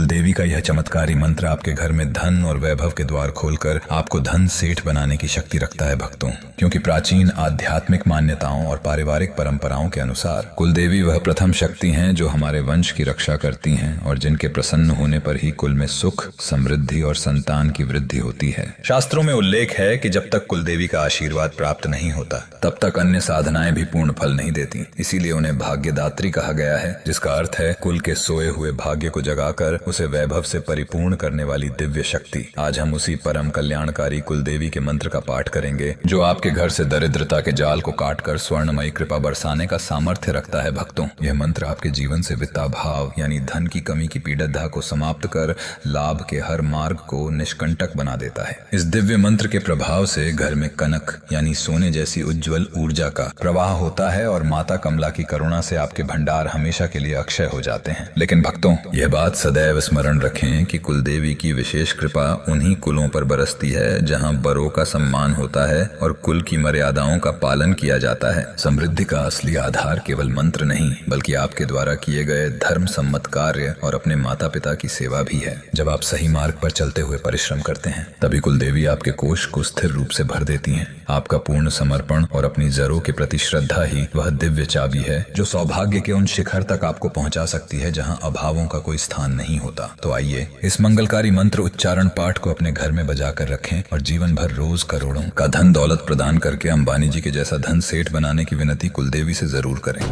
कुलदेवी का यह चमत्कारी मंत्र आपके घर में धन और वैभव के द्वार खोलकर आपको धन सेठ बनाने की शक्ति रखता है भक्तों। क्योंकि प्राचीन आध्यात्मिक मान्यताओं और पारिवारिक परंपराओं के अनुसार कुलदेवी वह प्रथम शक्ति हैं जो हमारे वंश की रक्षा करती हैं और जिनके प्रसन्न होने पर ही कुल में सुख, समृद्धि और संतान की वृद्धि होती है। शास्त्रों में उल्लेख है कि जब तक कुलदेवी का आशीर्वाद प्राप्त नहीं होता तब तक अन्य साधनाएं भी पूर्ण फल नहीं देती। इसीलिए उन्हें भाग्यदात्री कहा गया है, जिसका अर्थ है कुल के सोए हुए भाग्य को जगाकर उसे वैभव से परिपूर्ण करने वाली दिव्य शक्ति। आज हम उसी परम कल्याणकारी कुलदेवी के मंत्र का पाठ करेंगे जो आपके घर से दरिद्रता के जाल को काटकर स्वर्णमयी कृपा बरसाने का सामर्थ्य रखता है भक्तों। यह मंत्र आपके जीवन से वित्ताभाव यानी धन की कमी की पीड़ितता को समाप्त कर लाभ के हर मार्ग को निष्कंटक बना देता है। इस दिव्य मंत्र के प्रभाव से घर में कनक यानी सोने जैसी उज्जवल ऊर्जा का प्रवाह होता है और माता कमला की करुणा से आपके भंडार हमेशा के लिए अक्षय हो जाते हैं। लेकिन भक्तों, यह बात सदैव स्मरण रखें कि कुलदेवी की विशेष कृपा उन्हीं कुलों पर बरसती है जहां बड़ों का सम्मान होता है और कुल की मर्यादाओं का पालन किया जाता है। समृद्धि का असली आधार केवल मंत्र नहीं बल्कि आपके द्वारा किए गए धर्म सम्मत कार्य और अपने माता पिता की सेवा भी है। जब आप सही मार्ग पर चलते हुए परिश्रम करते हैं तभी कुलदेवी आपके कोष को स्थिर रूप से भर देती हैं। आपका पूर्ण समर्पण और अपनी जड़ों के प्रति श्रद्धा ही वह दिव्य चाबी है जो सौभाग्य के उन शिखर तक आपको पहुंचा सकती है जहां अभावों का कोई स्थान नहीं होता। तो आइए इस मंगलकारी मंत्र उच्चारण पाठ को अपने घर में बजा कर रखें और जीवन भर रोज करोड़ों का धन दौलत प्रदान करके अंबानी जी के जैसा धन सेठ बनाने की विनती कुलदेवी से जरूर करें।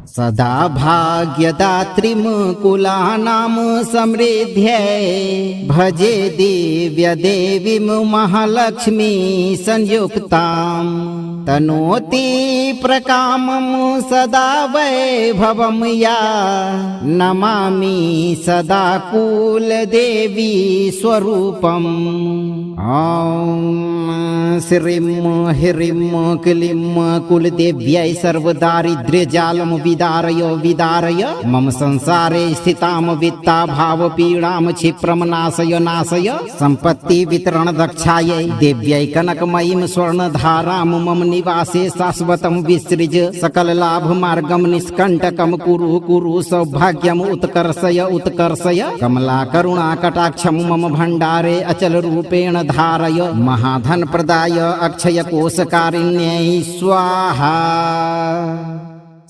सदा भाग्यदात्रीं कुलानां समृद्ध्यै भजे दिव्य देवीं महालक्ष्मी संयुक्तां तनोति प्रकामं सदा वैभवं या नमामि सदा कुलदेवी स्वरूपम्। ॐ श्रीं ह्रीं क्लीं कुलदेव्यै सर्वदारिद्र्यजालं विदारय विदारय मम संसारे स्थितां वित्ताभावपीडां क्षिप्रं नाशय नाशय सम्पत्ति वितरण दक्षायै देव्यै कनकमयीं स्वर्णधारां मम निवासे शाश्वतं विसृज सकल लाभ मार्गं निष्कंटकं कुरु कुरु सौभाग्यम् उत्कर्षय उत्कर्षय कमला करुणा कटाक्षं मम भंडारे अचल रूपेण धारय महाधन प्रदाय अक्षय कोशकारिण्यै स्वाहा।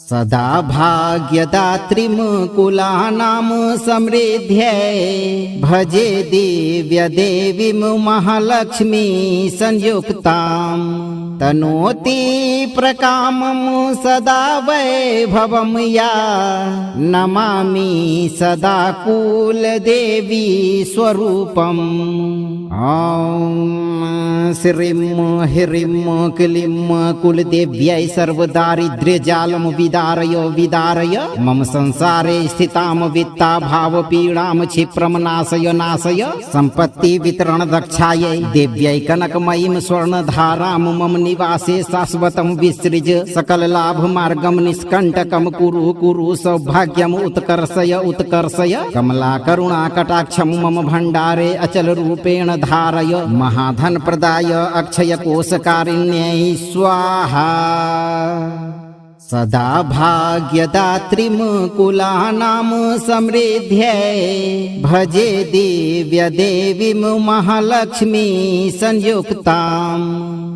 सदा भाग्यदात्रीं कुलानां समृद्ध्यै भजे दिव्य देवीं महालक्ष्मी संयुक्तां तनोति प्रकामं सदा वैभवं या नमामि सदा कुलदेवी स्वरूपम्। ॐ श्रीं ह्रीं क्लीं कुलदेव्यै सर्वदारिद्र्यजालं विदारय विदारय मम संसारे स्थितां वित्ताभावपीडां क्षिप्रं नाशय नाशय सम्पत्ति वितरण दक्षायै देव्यै कनकमयीं स्वर्णधारां मम निवासे शाश्वतं विसृज सकल लाभ मार्गं निष्कंटकं कुरु कुरु सौभाग्यम् उत्कर्षय उत्कर्षय कमला करुणा कटाक्षं मम भंडारे अचल रूपेण धारय महाधन प्रदाय अक्षय कोशकारिण्यै स्वाहा। सदा भाग्यदात्रीं कुलानां समृद्ध्यै भजे दिव्य देवीं महालक्ष्मी संयुक्तां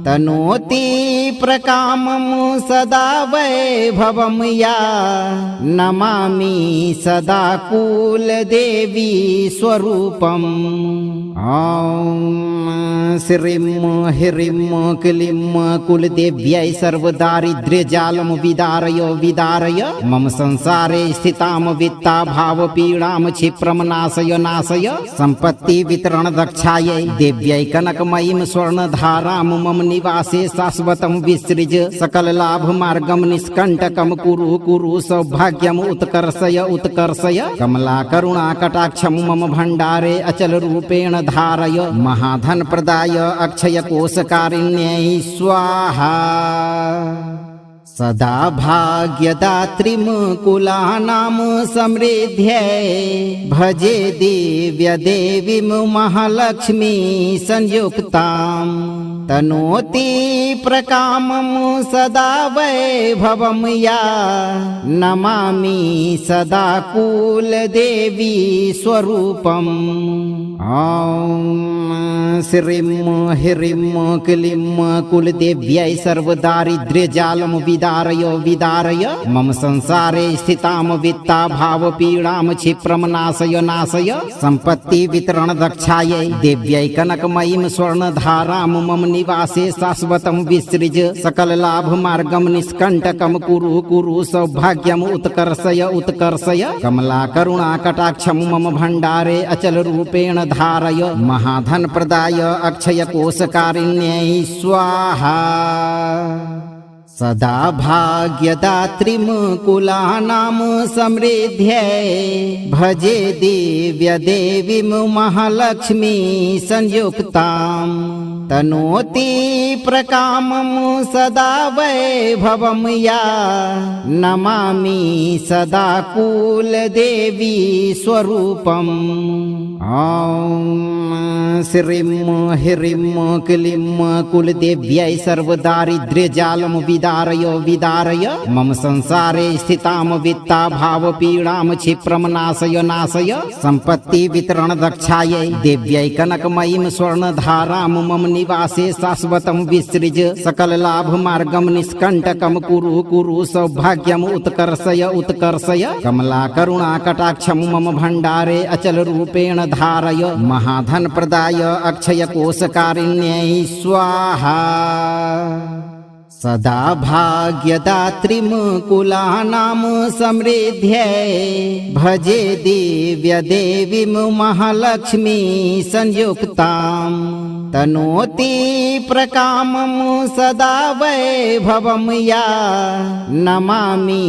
तनोति प्रकामं सदा वैभवं या नमामि सदा कुलदेवी स्वरूपम्। ॐ श्रीं ह्रीं क्लीं कुलदेव्यै सर्वदारिद्र्यजालं विदारय विदारय मम संसारे स्थितां वित्ताभावपीडां क्षिप्रं नाशय नाशय सम्पत्ति वितरण दक्षायै देव्यै कनकमयीं स्वर्णधारां मम निवासे शाश्वतं विसृज सकल लाभ मार्गं निष्कंटकं कुरु कुरु सौभाग्यम् उत्कर्षय उत्कर्षय कमला करुणा कटाक्षं मम भंडारे अचल रूपेण धारय महाधन प्रदाय अक्षय कोशकारिण्यै स्वाहा। सदा भाग्यदात्रीं कुलानां समृद्ध्यै भजे दिव्य देवीं महालक्ष्मी संयुक्तां तनोति प्रकामं सदा वैभवं या नमामि सदा कुलदेवी स्वरूपम् ॐ श्रीं ह्रीं क्लीं कुलदेव्यै सर्वदारिद्र्यजालं विदारय मम संसारे स्थितां वित्ताभावपीडां क्षिप्रं नाशय सम्पत्ति वितरण दक्षायै देव्यै कनकमयीं स्वर्णधारां मम निवासे शाश्वतं विसृज सकल लाभ मार्गं निष्कण्टकं कुरु सौभाग्यम् उत्कर्षय कमला करुणा कटाक्षं मम भण्डारे अचल रूपेण धारय महाधन प्रदाय अक्षय कोशकारिण्यै स्वाहा सदा भाग्यदात्रीं कुलानां समृद्ध्यै भजे दिव्यदेवीं महालक्ष्मी संयुक्तां तनोति प्रकामं सदा वैभवं या नमामि सदा कुलदेवी स्वरूपम् ॐ श्रीं ह्रीं क्लीं कुलदेव्यै सर्वदारिद्र्यजालं विदारय मम संसारे स्थितां वित्ताभावपीडां क्षिप्रं नाशय सम्पत्ति वितरण दक्षायै देव्यै कनकमयीं स्वर्णधारां मम निवासे शाश्वतं विसृज सकल लाभ मार्गं निष्कण्टकं कुरु सौभाग्यम् उत्कर्षय कमला करुणा कटाक्षं मम भण्डारे अचल रूपेण धारय महाधन प्रदाय अक्षय कोशकारिण्यै स्वाहा सदा भाग्यदात्रीं कुलानां समृद्ध्यै भजे दिव्यदेवीं महालक्ष्मी संयुक्तां तनोति प्रकामं सदा वैभवं या नमामि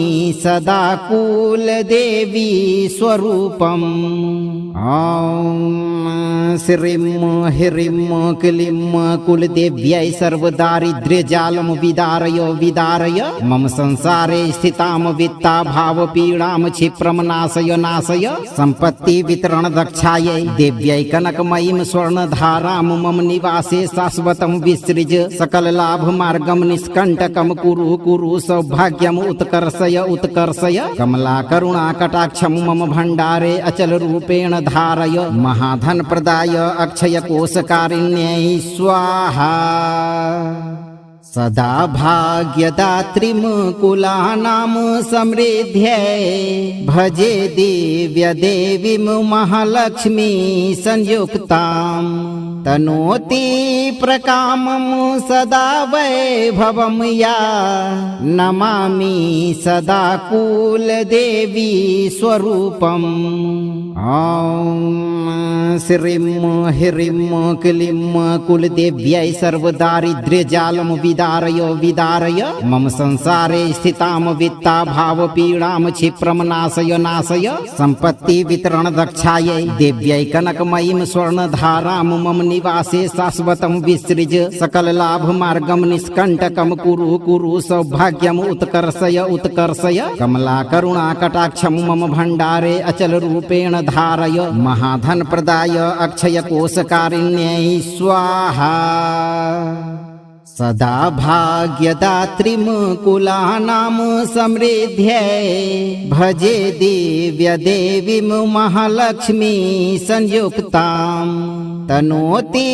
सदा कुलदेवी स्वरूपम् ॐ श्रीं ह्रीं क्लीं कुलदेव्यै सर्वदारिद्र्यजालं विदारय मम संसारे स्थितां वित्ताभावपीडां क्षिप्रं नाशय सम्पत्ति वितरण दक्षायै देव्यै कनकमयीं स्वर्णधारां मम निवासे शाश्वतं विसृज सकल लाभ मार्गं निष्कण्टकं कुरु सौभाग्यम् उत्कर्षय कमला करुणा कटाक्षं मम भण्डारे अचल रूपेण धारय महाधन प्रदाय अक्षय कोशकारिण्यै स्वाहा सदा भाग्यदात्रीं कुलानां समृद्ध्यै भजे दिव्यदेवीं महालक्ष्मी संयुक्तां तनोति प्रकामं सदा वैभवं या नमामि सदा कुलदेवी स्वरूपम् ॐ श्रीं ह्रीं क्लीं कुलदेव्यै सर्वदारिद्र्यजालं विदारय मम संसारे स्थितां वित्ताभावपीडां क्षिप्रं नाशय सम्पत्ति वितरण दक्षायै देव्यै कनकमयीं स्वर्णधारां मम निवासे शाश्वतं विसृज सकल लाभ मार्गं निष्कण्टकं कुरु सौभाग्यम् उत्कर्षय कमला करुणा कटाक्षं मम भण्डारे अचल रूपेण धारय महाधन प्रदाय अक्षय कोशकारिण्यै स्वाहा सदा भाग्यदात्रीं कुलानां समृद्ध्यै भजे दिव्यदेवीं महालक्ष्मी संयुक्तां तनोति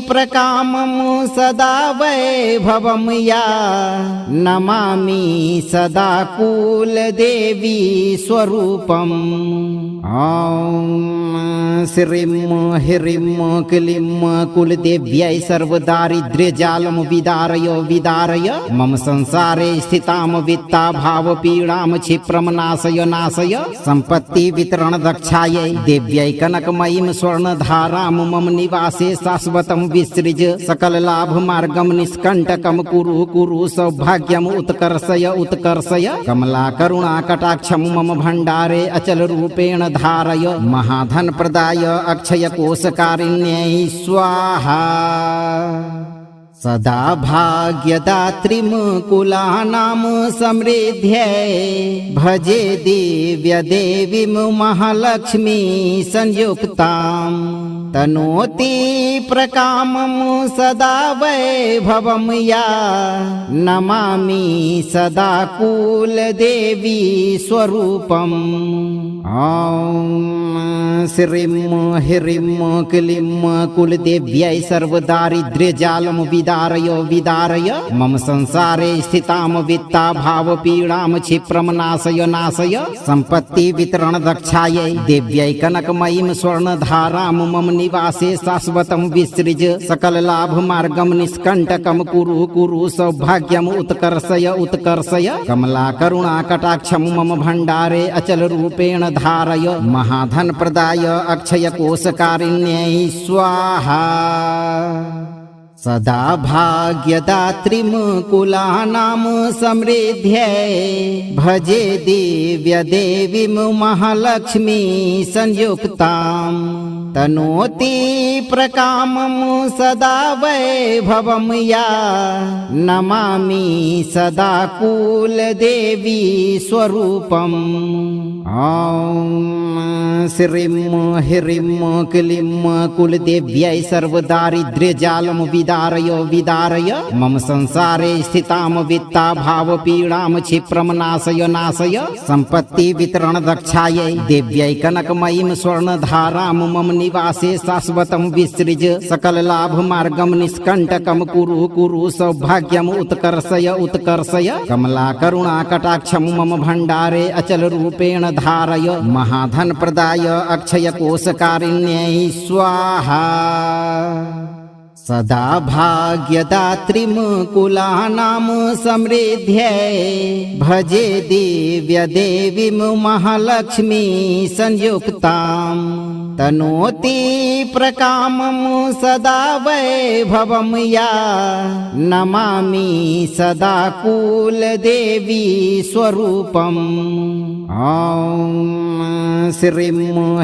प्रकामं सदा वैभवं या नमामि सदा कुलदेवी स्वरूपम् ॐ श्रीं ह्रीं क्लीं कुलदेव्यै सर्वदारिद्र्यजालं विदारय मम संसारे स्थितां वित्ताभावपीडां क्षिप्रं नाशय सम्पत्ति वितरण दक्षायै देव्यै कनकमयीं स्वर्णधारां मम निवासे शाश्वतं विसृज सकल लाभ मार्गं निष्कण्टकं कुरु सौभाग्यम् उत्कर्षय कमला करुणा कटाक्षं मम भण्डारे अचल रूपेण धारय महाधन प्रदाय अक्षय कोशकारिण्यै स्वाहा सदा भाग्यदात्रीमुकुलानां समृद्ध्यै भजे दिव्यदेवीं महालक्ष्मी संयुक्तां तनोति प्रकामं सदा वैभवं या नमामि सदा कुलदेवी स्वरूपम् ॐ श्रीं ह्रीं क्लीं कुलदेव्यै सर्वदारिद्र्यजालं विदारय मम संसारे स्थितां वित्ताभावपीडां क्षिप्रं नाशय सम्पत्ति वितरण दक्षायै देव्यै कनकमयीं स्वर्णधारां मम निवासे शाश्वतं विसृज सकल लाभ मार्गं निष्कण्टकं कुरु सौभाग्यम् उत्कर्षय कमला करुणा कटाक्षं मम भण्डारे अचल रूपेण धारय महाधन प्रदाय अक्षय कोशकारिण्यै स्वाहा सदा भाग्यदात्रीमुकुलानां समृद्ध्यै भजे दिव्यदेवीं महालक्ष्मी संयुक्तां तनोति प्रकामं सदा वैभवं या नमामि सदा कुलदेवी स्वरूपम् ॐ श्रीं ह्रीं क्लीं कुलदेव्यै सर्वदारिद्र्यजालं विदारय मम संसारे स्थितां वित्ताभावपीडां क्षिप्रं नाशय सम्पत्ति वितरण दक्षायै देव्यै कनकमयीं स्वर्णधारां मम निवासे शाश्वतं विसृज सकल लाभ मार्गं निष्कण्टकं कुरु सौभाग्यम् उत्कर्षय कमला करुणा कटाक्षं मम भण्डारे अचल रूपेण धारय महाधन प्रदाय अक्षय कोशकारिण्यै स्वाहा सदा भाग्यदात्रीमुकुलानां समृद्ध्यै भजे दिव्यदेवीं महालक्ष्मी संयुक्तां तनोति प्रकामं सदा वैभवं या नमामि सदा कुलदेवी स्वरूपम् ॐ श्रीं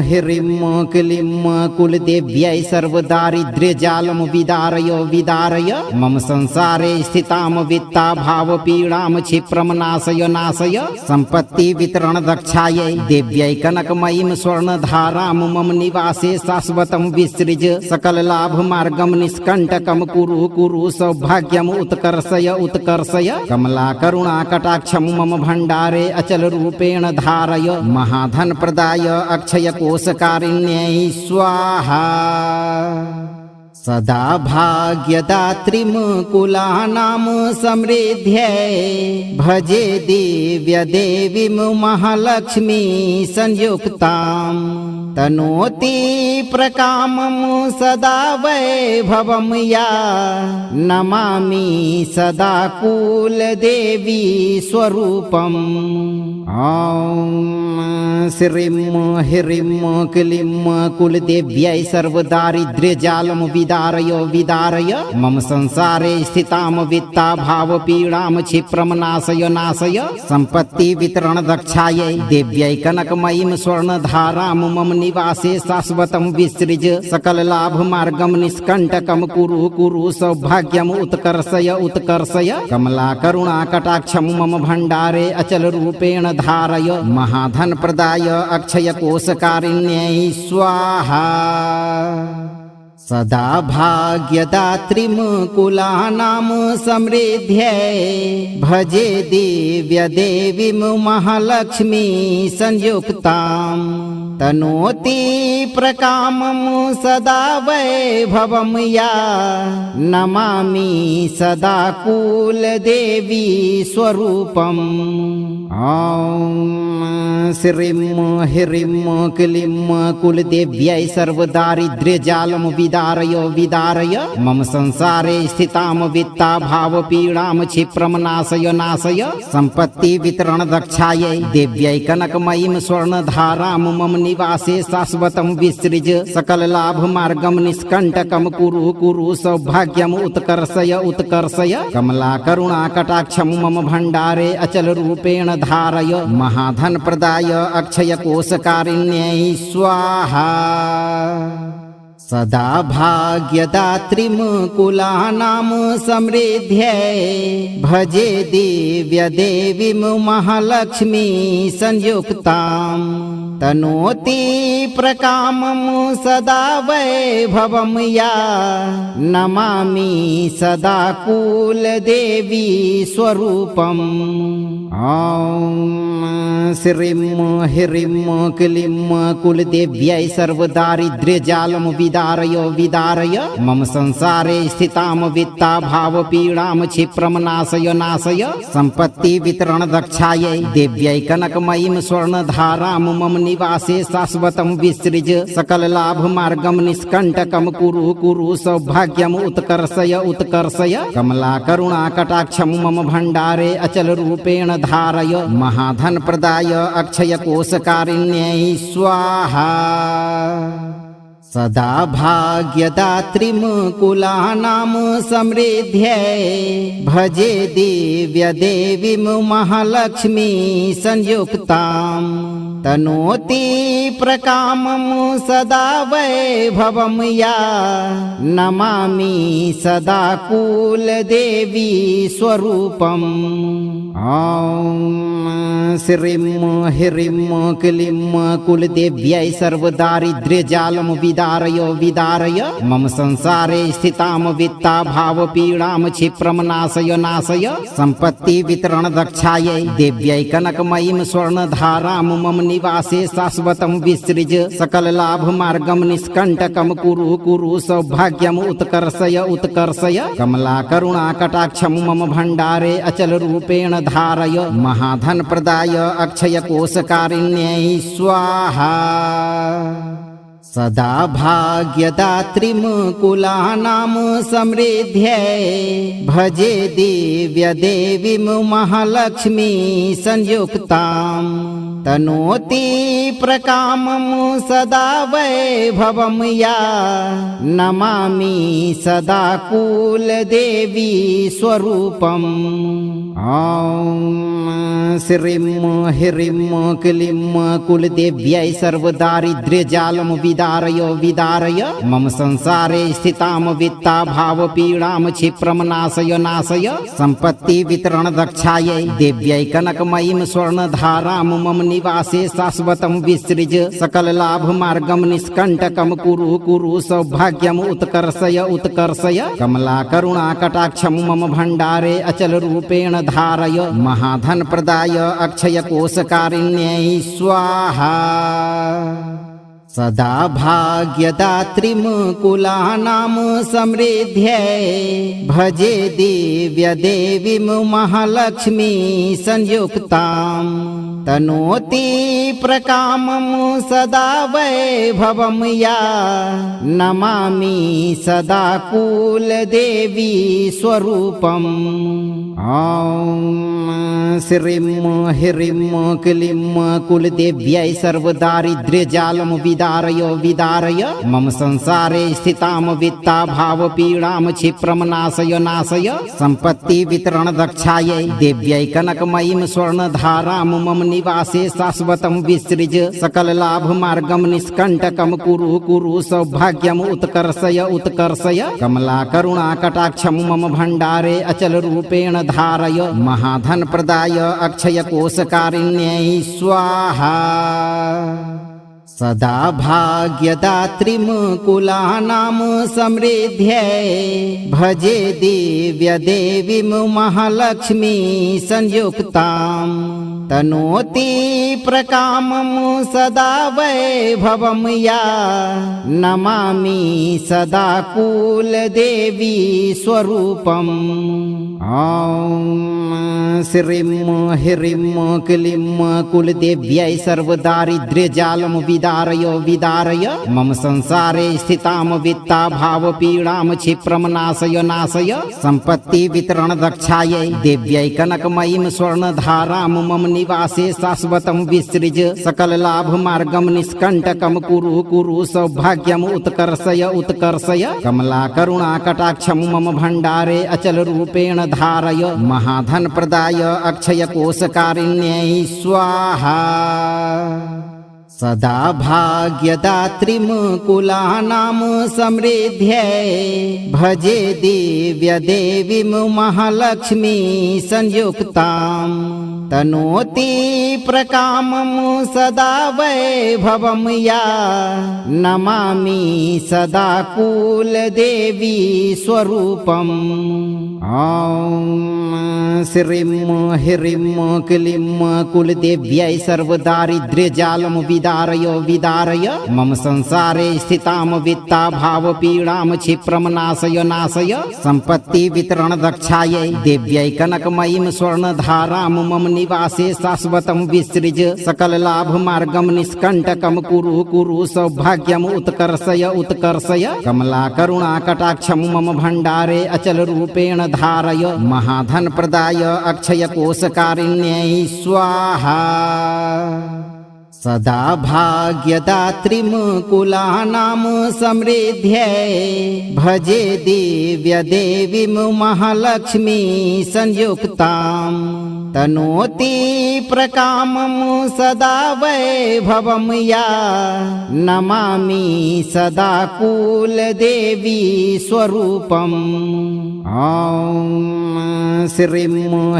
ह्रीं क्लीं कुलदेव्यै सर्वदारिद्र्यजालं विदारय मम संसारे स्थितां वित्ताभावपीडां क्षिप्रं नाशय सम्पत्ति वितरण दक्षायै देव्यै कनकमयीं स्वर्णधारां मम निवासे शाश्वतं विसृज सकल लाभ मार्गं निष्कण्टकं कुरु सौभाग्यम् उत्कर्षय कमला करुणा कटाक्षं मम भण्डारे अचल रूपेण धारय महाधन प्रदाय अक्षय कोशकारिण्यै स्वाहा सदा भाग्यदात्रीमुकुलानां समृद्ध्यै भजे दिव्यदेवीं महालक्ष्मी संयुक्तां तनोति प्रकामं सदा वैभवं या नमामि सदा कुलदेवी स्वरूपम् ॐ श्रीं ह्रीं क्लीं कुलदेव्यै सर्वदारिद्र्यजालं विदारय मम संसारे स्थितां वित्ताभावपीडां क्षिप्रं नाशय सम्पत्ति वितरण दक्षायै देव्यै कनकमयीं स्वर्णधारां मम निवासे शाश्वतं विसृज सकल लाभ मार्गं निष्कण्टकं कुरु सौभाग्यम् उत्कर्षय कमला करुणा कटाक्षं मम भण्डारे अचल रूपेण धारय महाधन प्रदाय अक्षय कोशकारिण्यै स्वाहा सदा भाग्यदात्रीमुकुलानां समृद्ध्यै भजे दिव्यदेवीं महालक्ष्मी संयुक्तां तनोति प्रकामं सदा वैभवं या नमामि सदा कुलदेवी स्वरूपम् ॐ श्रीं ह्रीं क्लीं कुलदेव्यै सर्वदारिद्र्यजालं विदारय मम संसारे स्थितां वित्ताभावपीडां क्षिप्रं नाशय सम्पत्ति वितरण दक्षायै देव्यै कनकमयीं स्वर्णधारां मम निवासे शाश्वतं विसृज सकल लाभ मार्गं निष्कण्टकं कुरु सौभाग्यम् उत्कर्षय कमला करुणा कटाक्षं मम भण्डारे अचल रूपेण धारय महाधन प्रदाय अक्षय कोशकारिण्यै स्वाहा सदा भाग्यदात्रीमुकुलानां समृद्ध्यै भजे दिव्यदेवीं महालक्ष्मी संयुक्तां तनोति प्रकामं सदा वैभवं या नमामि सदा कुलदेवी स्वरूपम् ॐ श्रीं ह्रीं क्लीं कुलदेव्यै सर्वदारिद्र्यजालं विदारय मम संसारे स्थितां वित्ताभावपीडां क्षिप्रं नाशय सम्पत्ति वितरण दक्षायै देव्यै कनकमयीं स्वर्णधारां मम निवासे शाश्वतं विसृज सकल लाभ मार्गं निष्कण्टकं कुरु सौभाग्यम् उत्कर्षय कमला करुणा कटाक्षं मम भण्डारे अचल रूपेण धारय महाधन प्रदाय अक्षय कोशकारिण्यै स्वाहा सदा भाग्यदात्रीमुकुलानां समृद्ध्यै भजे दिव्यदेवीं महालक्ष्मी संयुक्तां तनोति प्रकामं सदा वैभवं या नमामि सदा कुलदेवी स्वरूपम् ॐ श्रीं ह्रीं क्लीं कुलदेव्यै सर्वदारिद्र्यजालं विदारय मम संसारे स्थितां वित्ताभावपीडां क्षिप्रं नाशय सम्पत्ति वितरण दक्षायै देव्यै कनकमयीं स्वर्णधारां मम निवासे शाश्वतं विसृज सकल लाभ मार्गं निष्कण्टकं कुरु सौभाग्यम् उत्कर्षय कमला करुणा कटाक्षं मम भण्डारे अचल रूपेण धारय महाधन प्रदाय अक्षय कोशकारिण्यै स्वाहा सदा भाग्यदात्रीमुकुलानां समृद्ध्यै भजे दिव्यदेवीं महालक्ष्मी संयुक्तां तनोति प्रकामं सदा वैभवं या नमामि सदा कुलदेवी स्वरूपम् ॐ श्रीं ह्रीं क्लीं कुलदेव्यै सर्वदारिद्र्यजालं विदारय मम संसारे स्थितां वित्ताभावपीडां क्षिप्रं नाशय सम्पत्ति वितरण दक्षायै देव्यै कनकमयीं स्वर्णधारां मम निवासे शाश्वतं विसृज सकल लाभ मार्गं निष्कण्टकं कुरु सौभाग्यम् उत्कर्षय कमला करुणा कटाक्षं मम भण्डारे अचल रूपेण धारय महाधन प्रदाय अक्षय कोशकारिण्यै स्वाहा सदा भाग्यदात्रीमुकुलानां समृद्ध्यै भजे दिव्यदेवीं महालक्ष्मी संयुक्तां तनोति प्रकामं सदा वैभवं या नमामि सदा कुलदेवी स्वरूपम् ॐ श्रीं ह्रीं क्लीं कुलदेव्यै सर्वदारिद्र्यजालं विदारय मम संसारे स्थितां वित्ताभावपीडां क्षिप्रं नाशय सम्पत्ति वितरण दक्षायै देव्यै कनकमयीं स्वर्णधारां मम निवासे शाश्वतं विसृज सकल लाभ मार्गं निष्कण्टकं कुरु सौभाग्यम् उत्कर्षय कमला करुणा कटाक्षं मम भण्डारे अचल रूपेण धारय महाधन प्रदाय अक्षय कोशकारिण्यै स्वाहा सदा भाग्यदात्रीमुकुलानां समृद्ध्यै भजे दिव्यदेवीं महालक्ष्मी संयुक्तां तनोति प्रकामं सदा वैभवं या नमामि सदा कुलदेवी स्वरूपम् ॐ श्रीं ह्रीं क्लीं कुलदेव्यै सर्वदारिद्र्यजालं विदारय मम संसारे स्थितां वित्ताभावपीडां क्षिप्रं नाशय सम्पत्ति वितरण दक्षायै देव्यै कनकमयीं स्वर्णधारां मम निवासे शाश्वतं विसृज सकल लाभ मार्गं निष्कण्टकं कुरु सौभाग्यम् उत्कर्षय कमला करुणा कटाक्षं मम भण्डारे अचल रूपेण धारय महाधन प्रदाय अक्षय कोशकारिण्यै स्वाहा सदा भाग्यदात्रीमुकुलानां समृद्ध्यै भजे दिव्यदेवीं महालक्ष्मी संयुक्तां तनोति प्रकामं सदा वैभवं या नमामि सदा कुलदेवी स्वरूपम् ॐ श्रीं ह्रीं क्लीं कुलदेव्यै सर्वदारिद्र्यजालं विदारय मम संसारे स्थितां वित्ताभावपीडां क्षिप्रं नाशय सम्पत्ति वितरण दक्षायै देव्यै कनकमयीं स्वर्णधारां मम निवासे शाश्वतं विसृज सकल लाभ मार्गं निष्कण्टकं कुरु सौभाग्यम् उत्कर्षय कमला करुणा कटाक्षं मम भण्डारे अचल रूपेण धारय महाधन प्रदाय अक्षय कोशकारिण्यै स्वाहा सदा भाग्यदात्रीमुकुलानां समृद्ध्यै भजे दिव्यदेवीं महालक्ष्मी संयुक्तां तनोति प्रकामं सदा वैभवं या नमामि सदा कुलदेवी स्वरूपम् ॐ श्रीं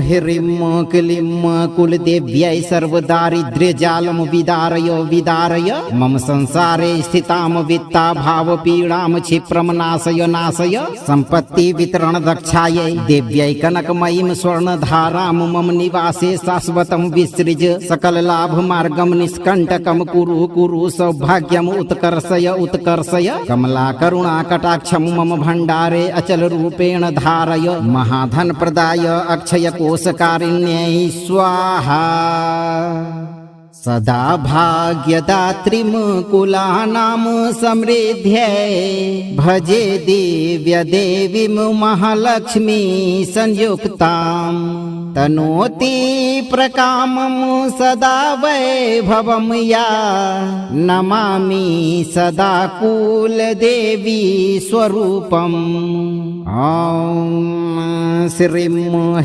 ह्रीं क्लीं कुलदेव्यै सर्वदारिद्र्यजालं विदारय मम संसारे स्थितां वित्ताभावपीडां क्षिप्रं नाशय सम्पत्ति वितरण दक्षायै देव्यै कनकमयीं स्वर्णधारां मम निवासे शाश्वतं विसृज सकल लाभ मार्गं निष्कण्टकं कुरु सौभाग्यम् उत्कर्षय कमला करुणा कटाक्षं मम भण्डारे अचल रूपेण धारय महाधन प्रदाय अक्षय कोशकारिण्यै स्वाहा सदा भाग्यदात्रीमुकुलानां समृद्ध्यै भजे दिव्यदेवीं महालक्ष्मी संयुक्तां तनोति प्रकामं सदा वैभवं या नमामि सदा कुलदेवी स्वरूपम् ॐ श्रीं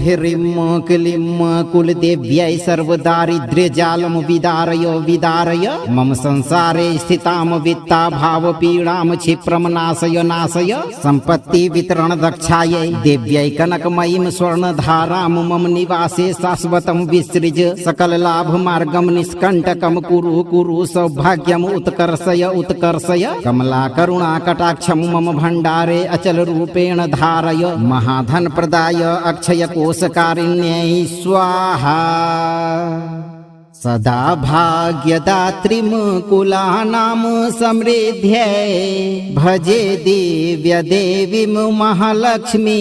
ह्रीं क्लीं कुलदेव्यै सर्वदारिद्र्यजालं विदारय मम संसारे स्थितां वित्ताभावपीडां क्षिप्रं नाशय सम्पत्ति वितरण दक्षायै देव्यै कनकमयीं स्वर्णधारां मम निवासे शाश्वतं विसृज सकल लाभ मार्गं निष्कण्टकं कुरु सौभाग्यम् उत्कर्षय कमला करुणा कटाक्षं मम भण्डारे अचल रूपेण धारय महाधन प्रदाय अक्षय कोशकारिण्यै स्वाहा सदा भाग्यदात्रीमुकुलानां समृद्ध्यै भजे दिव्यदेवीं महालक्ष्मी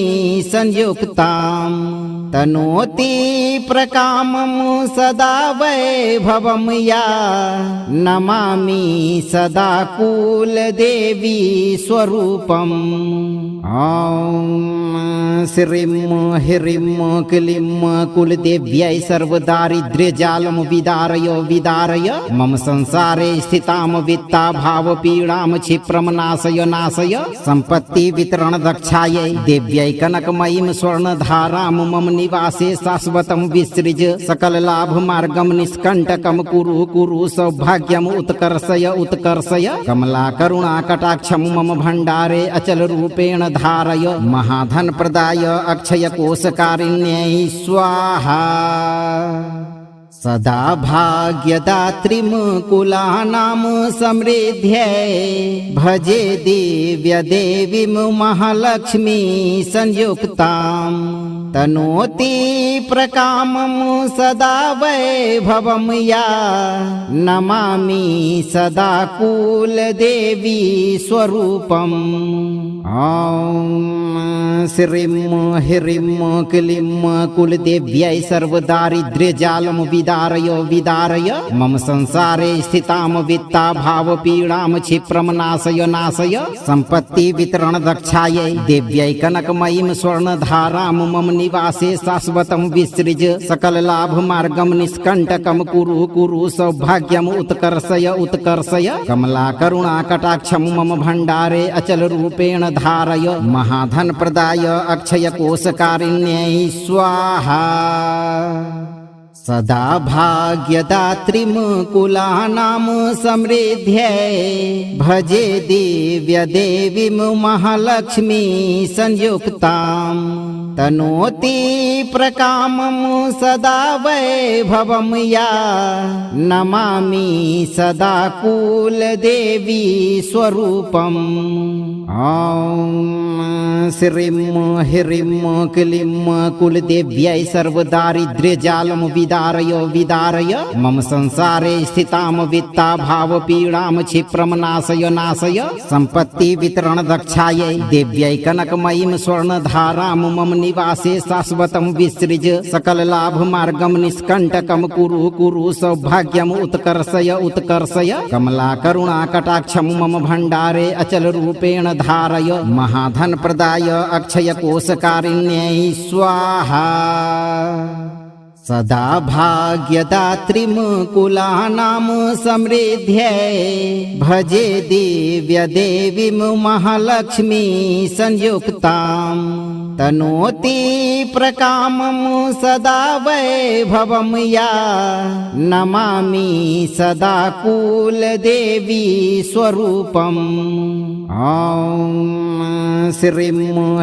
संयुक्तां तनोति प्रकामं सदा वैभवं या नमामि सदा कुलदेवी स्वरूपम् ॐ श्रीं ह्रीं क्लीं कुलदेव्यै सर्वदारिद्र्यजालं विदारय मम संसारे स्थितां वित्ताभावपीडां क्षिप्रं नाशय सम्पत्ति वितरण दक्षायै देव्यै कनकमयीं स्वर्णधारां मम निवासे शाश्वतं विसृज सकल लाभ मार्गं निष्कण्टकं कुरु सौभाग्यम् उत्कर्षय कमला करुणा कटाक्षं मम भण्डारे अचल रूपेण धारय महाधन प्रदाय अक्षय कोशकारिण्यै स्वाहा सदा भाग्यदात्रीमुकुलानां समृद्ध्यै भजे दिव्यदेवीं महालक्ष्मी संयुक्तां तनोति प्रकामं सदा वैभवं या नमामि सदा कुलदेवी स्वरूपम् ॐ श्रीं ह्रीं क्लीं कुलदेव्यै सर्वदारिद्र्यजालं विदारय मम संसारे स्थितां वित्ताभावपीडां क्षिप्रं नाशय सम्पत्ति वितरण दक्षायै देव्यै कनकमयीं स्वर्णधारां मम निवासे शाश्वतं विसृज सकल लाभ मार्गं निष्कण्टकं कुरु सौभाग्यम् उत्कर्षय कमला करुणा कटाक्षं मम भण्डारे अचल रूपेण धारय महाधन प्रदाय अक्षय कोशकारिण्यै स्वाहा सदा भाग्यदात्रीं कुलानां समृद्ध्यै भजे दिव्य देवीं महालक्ष्मी संयुक्तां तनोति प्रकामं सदा वैभवं या नमामि सदा कुलदेवी स्वरूपम् ॐ श्रीं ह्रीं क्लीं कुलदेव्यै सर्वदारिद्र्यजालं विदारय विदारय मम संसारे स्थितां वित्ताभावपीडां क्षिप्रं नाशय नाशय सम्पत्ति वितरण दक्षायै देव्यै कनकमयीं स्वर्णधारां मम निवासे शाश्वतं विसृज सकल लाभ मार्गं निष्कण्टकं कुरु कुरु सौभाग्यम् उत्कर्षय उत्कर्षय कमला करुणा कटाक्षं मम भण्डारे अचल रूपेण धारय महाधन प्रदाय अक्षय कोशकारिण्यै स्वाहा सदा भाग्यदात्रीं कुलानां समृद्ध्यै भजे दिव्य देवीं महालक्ष्मी संयुक्तां तनोति प्रकामं सदा वैभवं या नमामि सदा कुलदेवी स्वरूपम् ॐ श्रीं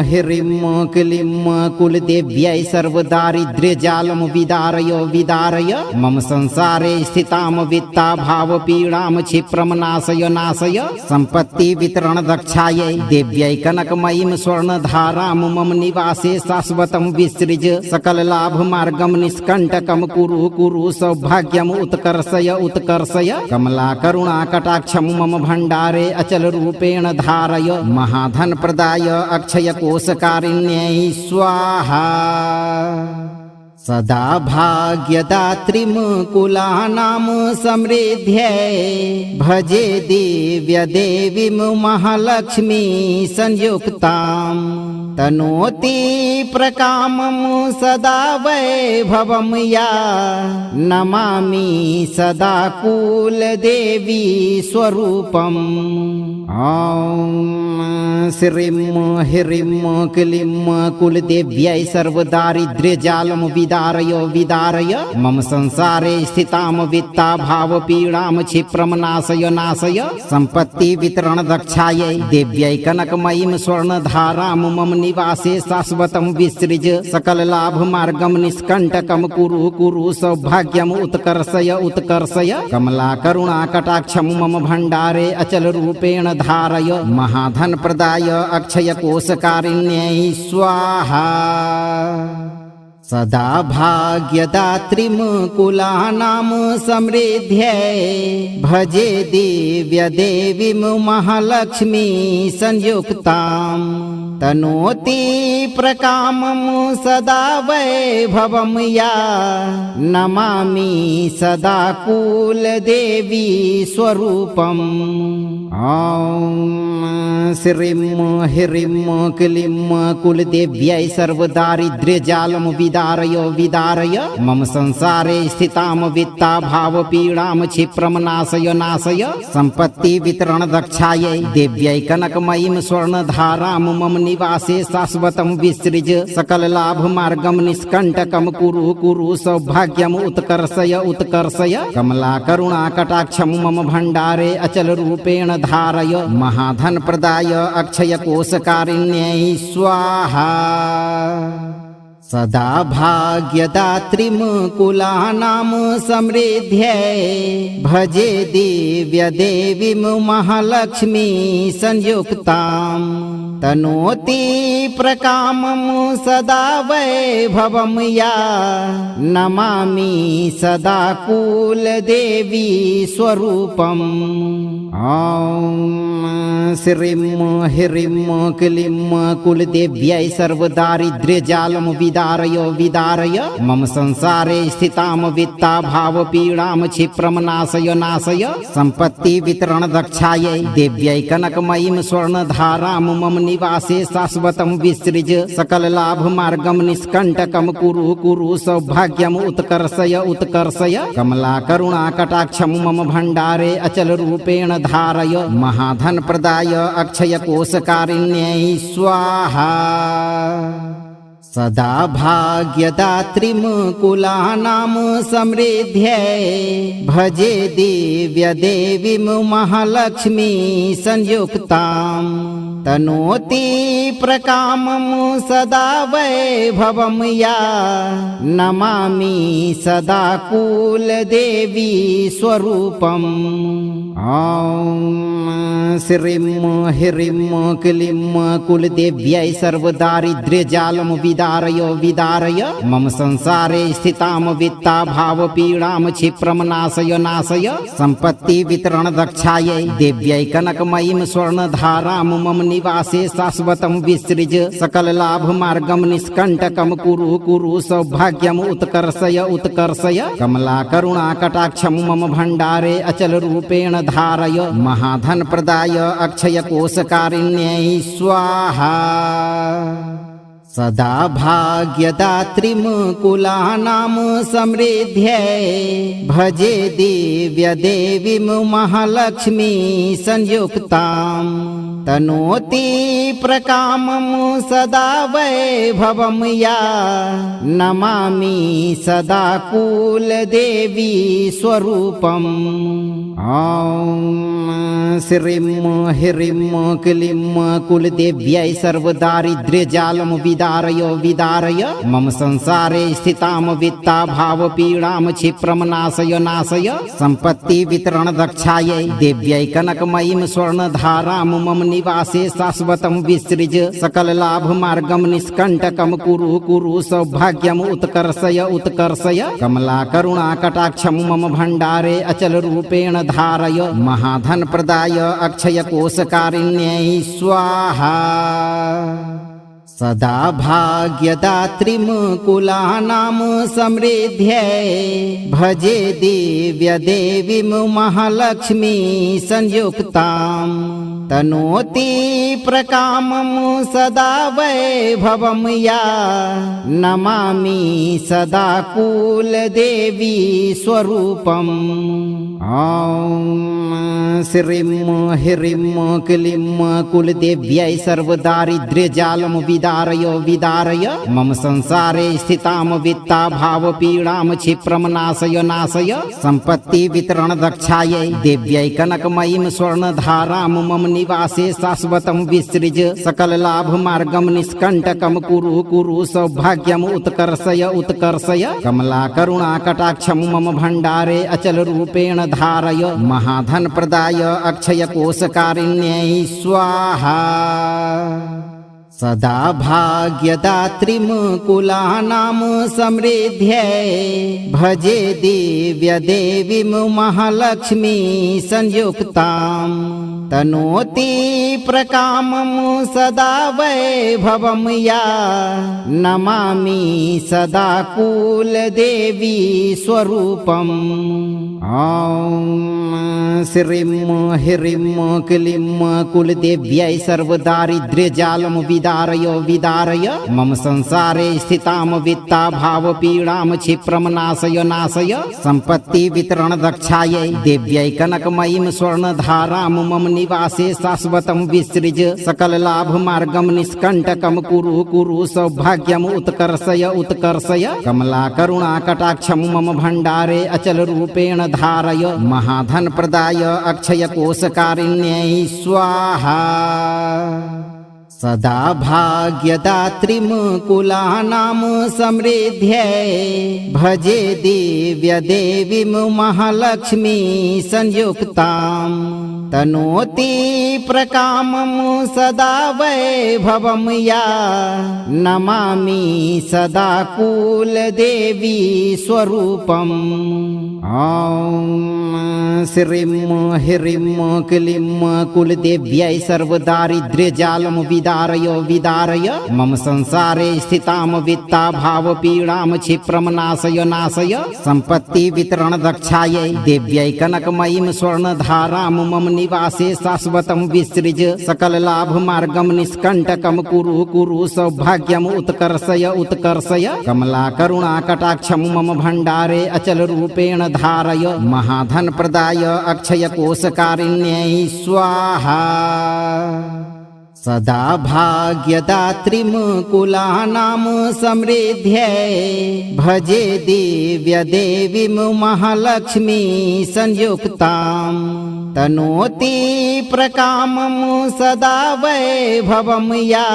ह्रीं क्लीं कुलदेव्यै सर्वदारिद्र्यजालं विदारय विदारय मम संसारे स्थितां वित्ताभावपीडां क्षिप्रं नाशय नाशय सम्पत्ति वितरण दक्षायै देव्यै कनकमयीं स्वर्णधारां मम निवासे शाश्वतं विसृज सकल लाभ मार्गं निष्कण्टकं कुरु कुरु सौभाग्यम् उत्कर्षय उत्कर्षय कमला करुणा कटाक्षं मम भण्डारे अचल रूपेण धारय महाधन प्रदाय अक्षय कोशकारिण्यै स्वाहा सदा भाग्यदात्रीं कुलानां समृद्ध्यै भजे दिव्य देवीं महालक्ष्मी संयुक्तां तनोति प्रकामं सदा वैभवं या नमामि सदा कुलदेवी स्वरूपम् ॐ श्रीं ह्रीं क्लीं कुलदेव्यै सर्वदारिद्र्यजालं विदारय विदारय मम संसारे स्थितां वित्ताभावपीडां क्षिप्रं नाशय नाशय सम्पत्ति वितरण दक्षायै देव्यै कनकमयीं स्वर्णधारां मम निवासे शाश्वतं विसृज सकल लाभ मार्गं निष्कण्टकं कुरु कुरु सौभाग्यम् उत्कर्षय उत्कर्षय कमला करुणा कटाक्षं मम भण्डारे अचल रूपेण धारय महाधन प्रदाय अक्षय कोशकारिण्यै स्वाहा सदा भाग्यदात्रीं कुलानां समृद्ध्यै भजे दिव्य देवीं महालक्ष्मी संयुक्तां तनोति प्रकामं सदा वैभवं या नमामि सदा कुलदेवी स्वरूपम् ॐ श्रीं ह्रीं क्लीं कुलदेव्यै सर्वदारिद्र्यजालं विदारय विदारय मम संसारे स्थितां वित्ताभावपीडां क्षिप्रं नाशय नाशय सम्पत्ति वितरण दक्षायै देव्यै कनकमयीं स्वर्णधारां मम निवासे शाश्वतं विसृज सकल लाभ मार्गं निष्कण्टकं कुरु कुरु सौभाग्यम् उत्कर्षय उत्कर्षय कमला करुणा कटाक्षं मम भण्डारे अचल रूपेण धारय महाधन प्रदाय अक्षय कोशकारिण्यै स्वाहा सदा भाग्यदात्रीं कुलानां समृद्ध्यै भजे दिव्य देवीं महालक्ष्मी संयुक्तां तनोति प्रकामं सदा वैभवं या नमामि सदा कुलदेवी स्वरूपम् ॐ श्रीं ह्रीं क्लीं कुलदेव्यै सर्वदारिद्र्यजालं विदारय विदारय मम संसारे स्थितां वित्ताभावपीडां क्षिप्रं नाशय नाशय सम्पत्ति वितरण दक्षायै देव्यै कनकमयीं स्वर्णधारां मम निवासे शाश्वतं विसृज सकल लाभ मार्गं निष्कण्टकं कुरु कुरु सौभाग्यम् उत्कर्षय उत्कर्षय कमला करुणा कटाक्षं मम भण्डारे अचल रूपेण धारय महाधन प्रदाय अक्षय कोशकारिण्यै स्वाहा सदा भाग्यदात्रीं कुलानां समृद्ध्यै भजे दिव्य देवीं महालक्ष्मी संयुक्तां तनोति प्रकामं सदा वैभवं या नमामि सदा कुलदेवी स्वरूपम् ॐ श्रीं ह्रीं क्लीं कुलदेव्यै सर्वदारिद्र्यजालं विदारय विदारय मम संसारे स्थितां वित्ताभावपीडां क्षिप्रं नाशय नाशय सम्पत्ति वितरण दक्षायै देव्यै कनकमयीं स्वर्णधारां मम निवासे शाश्वतं विसृज सकल लाभ मार्गं निष्कण्टकं कुरु कुरु सौभाग्यम् उत्कर्षय उत्कर्षय कमला करुणा कटाक्षं मम भण्डारे अचल रूपेण धारय महाधन प्रदाय अक्षय कोशकारिण्यै स्वाहा सदा भाग्यदात्रीं कुलानां समृद्ध्यै भजे दिव्य देवीं महालक्ष्मी संयुक्तां तनोति प्रकामं सदा वैभवं या नमामि सदा कुलदेवी स्वरूपम् ॐ श्रीं ह्रीं क्लीं कुलदेव्यै सर्वदारिद्र्यजालं विदारय विदारय मम संसारे स्थितां वित्ताभावपीडां क्षिप्रं नाशय नाशय सम्पत्ति वितरण दक्षायै देव्यै कनकमयीं स्वर्णधारां मम निवासे शाश्वतं विसृज सकल लाभ मार्गं निष्कण्टकं कुरु कुरु सौभाग्यम् उत्कर्षय उत्कर्षय कमला करुणा कटाक्षं मम भण्डारे अचल रूपेण धारय महाधन प्रदाय अक्षय कोशकारिण्यै स्वाहा सदा भाग्यदात्रीं कुलानां समृद्ध्यै भजे दिव्य देवीं महालक्ष्मी संयुक्तां तनोति प्रकामं सदा वैभवं या नमामि सदा कुलदेवी स्वरूपम् ॐ श्रीं ह्रीं क्लीं कुलदेव्यै सर्वदारिद्र्यजालं विदारय विदारय मम संसारे स्थितां वित्ताभावपीडां क्षिप्रं नाशय नाशय सम्पत्ति वितरण दक्षायै देव्यै कनकमयीं स्वर्णधारां मम निवासे शाश्वतं विसृज सकल लाभ मार्गं निष्कण्टकं कुरु कुरु सौभाग्यम् उत्कर्षय उत्कर्षय कमला करुणा कटाक्षं मम भण्डारे अचल रूपेण धारय महाधन प्रदाय अक्षय कोशकारिण्यै स्वाहा सदा भाग्यदात्रीं कुलानां समृद्ध्यै भजे दिव्य देवीं महालक्ष्मी संयुक्तां तनोति प्रकामं सदा वैभवं या नमामि सदा कुलदेवी स्वरूपम् ॐ श्रीं ह्रीं क्लीं कुलदेव्यै सर्वदारिद्र्यजालं विदारय विदारय मम संसारे स्थितां वित्ताभावपीडां क्षिप्रं नाशय नाशय सम्पत्ति वितरण दक्षायै देव्यै कनकमयीं स्वर्णधारां मम निवासे शाश्वतं विसृज सकल लाभ मार्गं निष्कण्टकं कुरु कुरु सौभाग्यम् उत्कर्षय उत्कर्षय कमला करुणा कटाक्षं मम भण्डारे अचल रूपेण धारय महाधन प्रदाय अक्षय कोशकारिण्यै स्वाहा सदा भाग्यदात्रीं कुलानां समृद्ध्यै भजे दिव्य देवीं महालक्ष्मी संयुक्तां तनोति प्रकामं सदा वैभवं या नमामि सदा कुलदेवी स्वरूपम् ॐ श्रीं ह्रीं क्लीं कुलदेव्यै सर्वदारिद्र्यजालं विदारय विदारय मम संसारे स्थितां वित्ताभावपीडां क्षिप्रं नाशय नाशय सम्पत्ति वितरण दक्षायै देव्यै कनकमयीं स्वर्णधारां मम निवासे शाश्वतं विसृज सकल लाभ मार्गं निष्कण्टकं कुरु कुरु सौभाग्यम् उत्कर्षय उत्कर्षय कमला करुणा कटाक्षं मम भण्डारे अचल रूपेण धारय महाधन प्रदाय अक्षय कोशकारिण्यै स्वाहा सदा भाग्यदात्रीमुकुलानां समृद्ध्यै भजे दिव्य देवीं महालक्ष्मी संयुक्तां तनोति प्रकामं सदा वैभवं या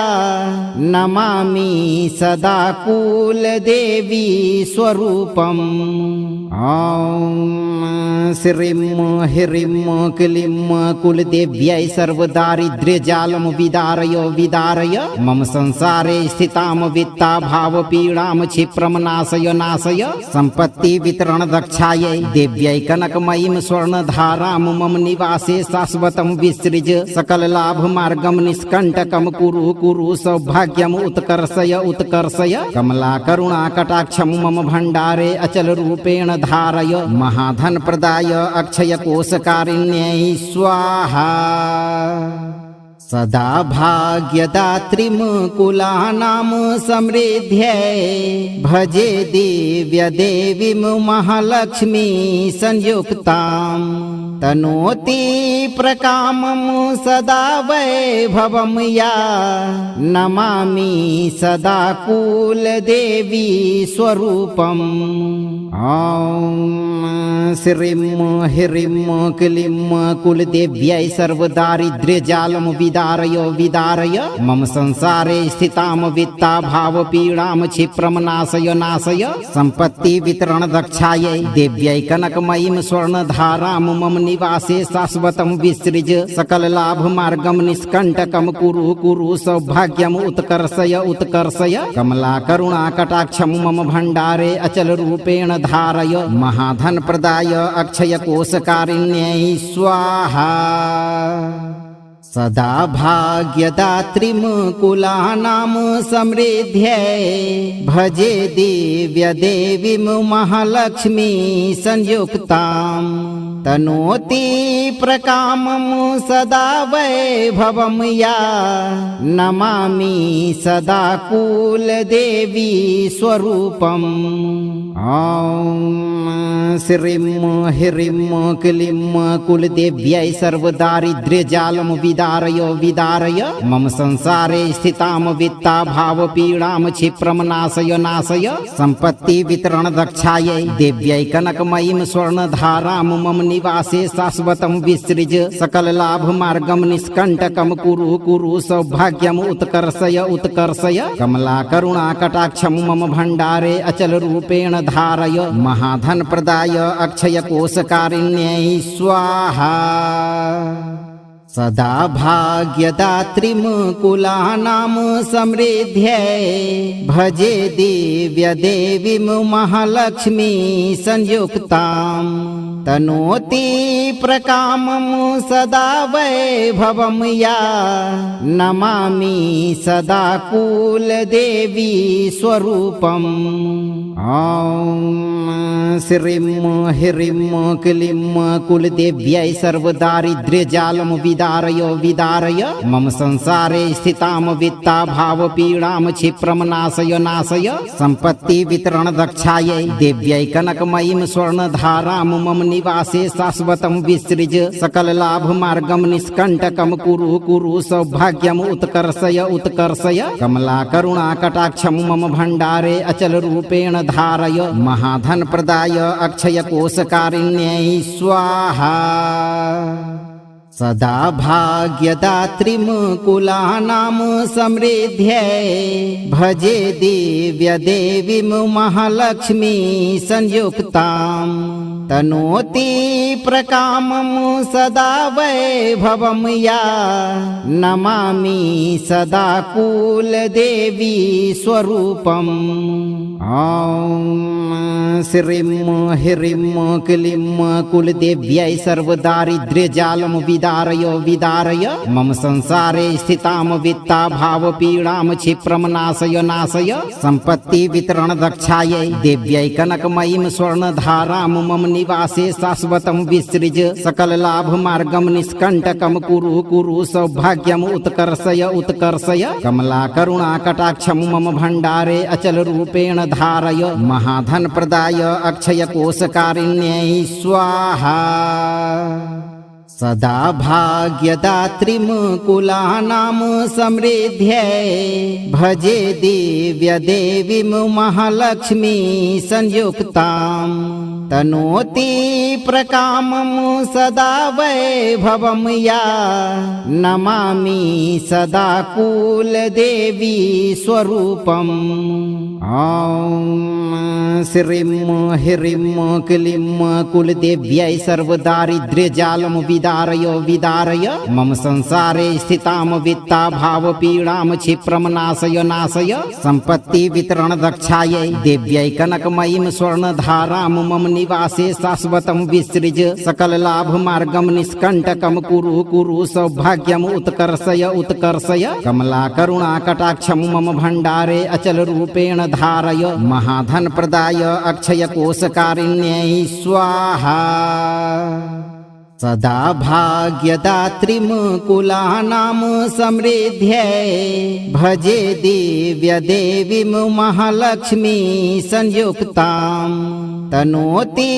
नमामि सदा कुलदेवी स्वरूपम् ॐ श्रीं ह्रीं क्लीं कुलदेव्यै सर्वदारिद्र्यजालं विदारय मम संसारे स्थितां वित्ताभावपीडां क्षिप्रं नाशय सम्पत्ति वितरण दक्षायै देव्यै कनकमयीं स्वर्णधारां मम निवासे शाश्वतं विसृज सकल लाभ मार्गं निष्कण्टकं कुरु सौभाग्यम् उत्कर्षय कमला करुणा कटाक्षं मम भण्डारे अचल रूपेण धारय महाधन प्रदाय अक्षय कोशकारिण्यै स्वाहा सदा भाग्यदात्रीमुकुलानां समृद्ध्यै भजे दिव्य देवीं महालक्ष्मी संयुक्तां तनोति प्रकामं सदा वैभवं या नमामि सदा कुलदेवी स्वरूपम् ॐ श्रीं ह्रीं क्लीं कुलदेव्यै सर्वदारिद्र्यजालं विदारय मम संसारे स्थितां वित्ताभावपीडां क्षिप्रं नाशय सम्पत्ति वितरण दक्षायै देव्यै कनकमयीं स्वर्णधारां मम निवासे शाश्वतं विसृज सकल लाभ मार्गं निष्कण्टकं कुरु सौभाग्यम् उत्कर्षय कमला करुणा कटाक्षं मम भण्डारे अचल रूपेण धारय महाधन प्रदाय अक्षय कोशकारिण्यै स्वाहा सदा भाग्यदात्रीमुकुलानां समृद्ध्यै भजे दिव्य देवीं महालक्ष्मी संयुक्तां तनोति प्रकामं सदा वैभवं या नमामि सदा कुलदेवी स्वरूपम् ॐ श्रीं ह्रीं क्लीं कुलदेव्यै सर्वदारिद्र्यजालं विदारय मम संसारे स्थितां वित्ताभावपीडां क्षिप्रं नाशय सम्पत्ति वितरण दक्षायै देव्यै कनकमयीं स्वर्णधारां मम निवासे शाश्वतं विसृज सकल लाभ मार्गं निष्कण्टकं कुरु सौभाग्यम् उत्कर्षय कमला करुणा कटाक्षं मम भण्डारे अचल रूपेण धारय महाधन प्रदाय अक्षय कोशकारिण्यै स्वाहा सदा भाग्यदात्रीमुकुलानां समृद्ध्यै भजे दिव्य देवीं महालक्ष्मी संयुक्तां तनोति प्रकामं सदा वैभवं या नमामि सदा कुलदेवी स्वरूपम् ॐ श्रीं ह्रीं क्लीं कुलदेव्यै सर्वदारिद्र्यजालं विदारय मम संसारे स्थितां वित्ताभावपीडां क्षिप्रं नाशय सम्पत्ति वितरण दक्षायै देव्यै कनकमयीं स्वर्णधारां मम निवासे शाश्वतं विसृज सकल लाभ मार्गं निष्कण्टकं कुरु सौभाग्यम् उत्कर्षय कमला करुणा कटाक्षं मम भण्डारे अचल रूपेण धारय महाधन प्रदाय अक्षय कोशकारिण्यै स्वाहा सदा भाग्यदात्रीमुकुलानां समृद्ध्यै भजे दिव्य देवीं महालक्ष्मी संयुक्तां तनोति प्रकामं सदा वैभवं या नमामि सदा कुलदेवी स्वरूपम् ॐ श्रीं ह्रीं क्लीं कुलदेव्यै सर्वदारिद्र्यजालं विदारय मम संसारे स्थितां वित्ताभावपीडां क्षिप्रं नाशय सम्पत्ति वितरण दक्षायै देव्यै कनकमयीं स्वर्णधारां मम निवासे शाश्वतं विसृज सकल लाभ मार्गं निष्कण्टकं कुरु सौभाग्यम् उत्कर्षय कमला करुणा कटाक्षं मम भण्डारे अचल रूपेण धारय महाधन प्रदाय अक्षय कोशकारिण्यै स्वाहा सदा भाग्यदात्रीं कुलानां समृद्ध्यै भजे दिव्य देवीं महालक्ष्मी संयुक्तां तनोति प्रकामं सदा वैभवं या नमामि सदा कुलदेवी स्वरूपम् ॐ श्रीं ह्रीं क्लीं कुलदेव्यै सर्वदारिद्र्यजालं विदारय विदारय मम संसारे स्थितां वित्ताभावपीडां क्षिप्रं नाशय नाशय सम्पत्ति वितरण दक्षायै देव्यै कनकमयीं स्वर्णधारां मम निवासे शाश्वतं विसृज सकल लाभ मार्गं निष्कण्टकं कुरु कुरु सौभाग्यम् उत्कर्षय उत्कर्षय कमला करुणा कटाक्षं मम भण्डारे अचल रूपेण धारय महाधन प्रदाय अक्षय कोशकारिण्यै स्वाहा सदा भाग्यदात्रीं कुलानां समृद्ध्यै भजे दिव्य देवीं महालक्ष्मी संयुक्तां तनोति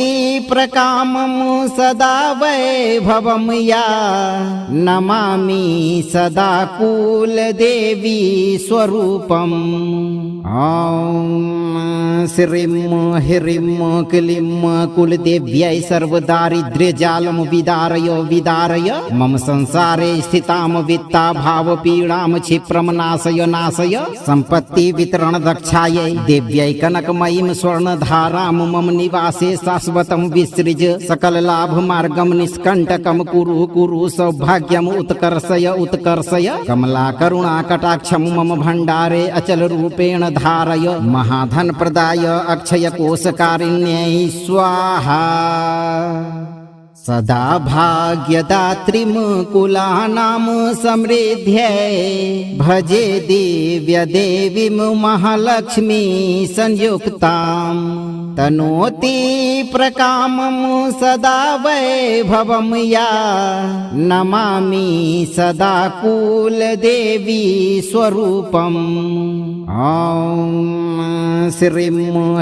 प्रकामं सदा वैभवं या नमामि सदा कुलदेवी स्वरूपम् ॐ श्रीं ह्रीं क्लीं कुलदेव्यै सर्वदारिद्र्यजालं विदारय विदारय मम संसारे स्थितां वित्ताभावपीडां क्षिप्रं नाशय नाशय सम्पत्ति वितरण दक्षायै देव्यै कनकमयीं स्वर्णधारां मम निवासे शाश्वतं विसृज सकल लाभ मार्गं निष्कण्टकं कुरु कुरु सौभाग्यम् उत्कर्षय उत्कर्षय कमला करुणा कटाक्षं मम भण्डारे अचल रूपेण धारय महाधन प्रदाय अक्षय कोशकारिण्यै स्वाहा सदा भाग्यदात्रीं कुलानां समृद्ध्यै भजे दिव्य देवीं महालक्ष्मी संयुक्तां तनोति प्रकामं सदा वैभवं या नमामि सदा कुलदेवी स्वरूपम् ॐ श्रीं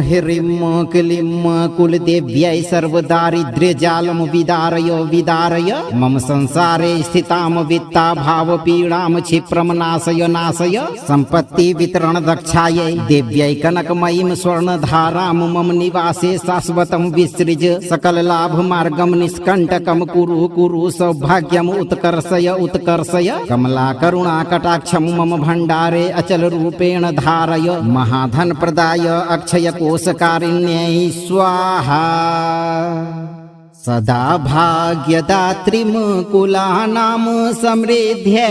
ह्रीं क्लीं कुलदेव्यै सर्वदारिद्र्यजालं विदारय विदारय मम संसारे स्थितां वित्ताभावपीडां क्षिप्रं नाशय नाशय सम्पत्ति वितरण दक्षायै देव्यै कनकमयीं स्वर्णधारां मम निवासे शाश्वतं विसृज सकल लाभ मार्गं निष्कण्टकं कुरु कुरु सौभाग्यम् उत्कर्षय उत्कर्षय कमला करुणा कटाक्षं मम भण्डारे अचल रूपेण धारय महाधन प्रदाय अक्षय कोशकारिण्यै स्वाहा सदा भाग्यदात्रीं कुलानां समृद्ध्यै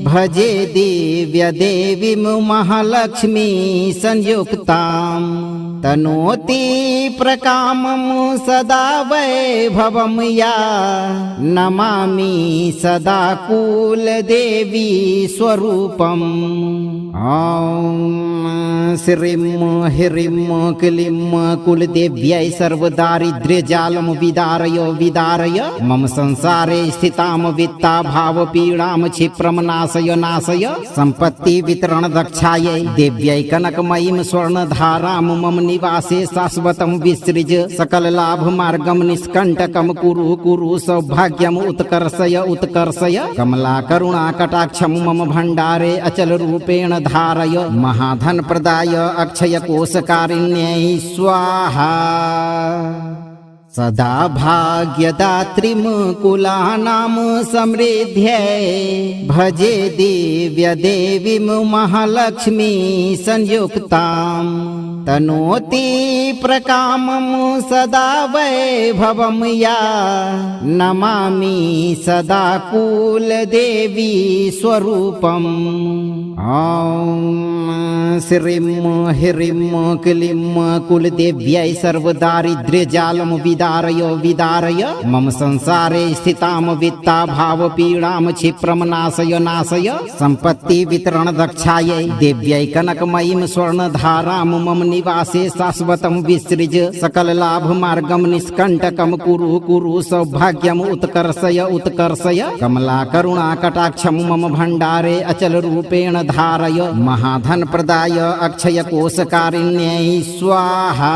भजे दिव्य देवीं महालक्ष्मी संयुक्तां तनोति प्रकामं सदा वैभवं या नमामि सदा कुलदेवी स्वरूपम् ॐ श्रीं ह्रीं क्लीं कुलदेव्यै सर्वदारिद्र्यजालं विदारय विदारय मम संसारे स्थितां वित्ताभावपीडां क्षिप्रं नाशय नाशय सम्पत्ति वितरण दक्षायै देव्यै कनकमयीं स्वर्णधारां मम निवासे शाश्वतं विसृज सकल लाभ मार्गं निष्कण्टकं कुरु कुरु सौभाग्यम् उत्कर्षय उत्कर्षय कमला करुणा कटाक्षं मम भण्डारे अचल रूपेण धारय महाधन प्रदाय अक्षय कोशकारिण्यै स्वाहा सदा भाग्यदात्रीं कुलानां समृद्ध्यै भजे दिव्य देवीं महालक्ष्मी संयुक्तां तनोति प्रकामं सदा वैभवं या नमामि सदा कुलदेवी स्वरूपम् ॐ श्रीं ह्रीं क्लीं कुलदेव्यै सर्वदारिद्र्यजालं विदारय विदारय मम संसारे स्थितां वित्ताभावपीडां क्षिप्रं नाशय नाशय सम्पत्ति वितरण दक्षायै देव्यै कनकमयीं स्वर्णधारां मम निवासे शाश्वतं विसृज सकल लाभ मार्गं निष्कण्टकं कुरु कुरु सौभाग्यम् उत्कर्षय उत्कर्षय कमला करुणा कटाक्षं मम भण्डारे अचल रूपेण धारय महाधन प्रदाय अक्षय कोशकारिण्यै स्वाहा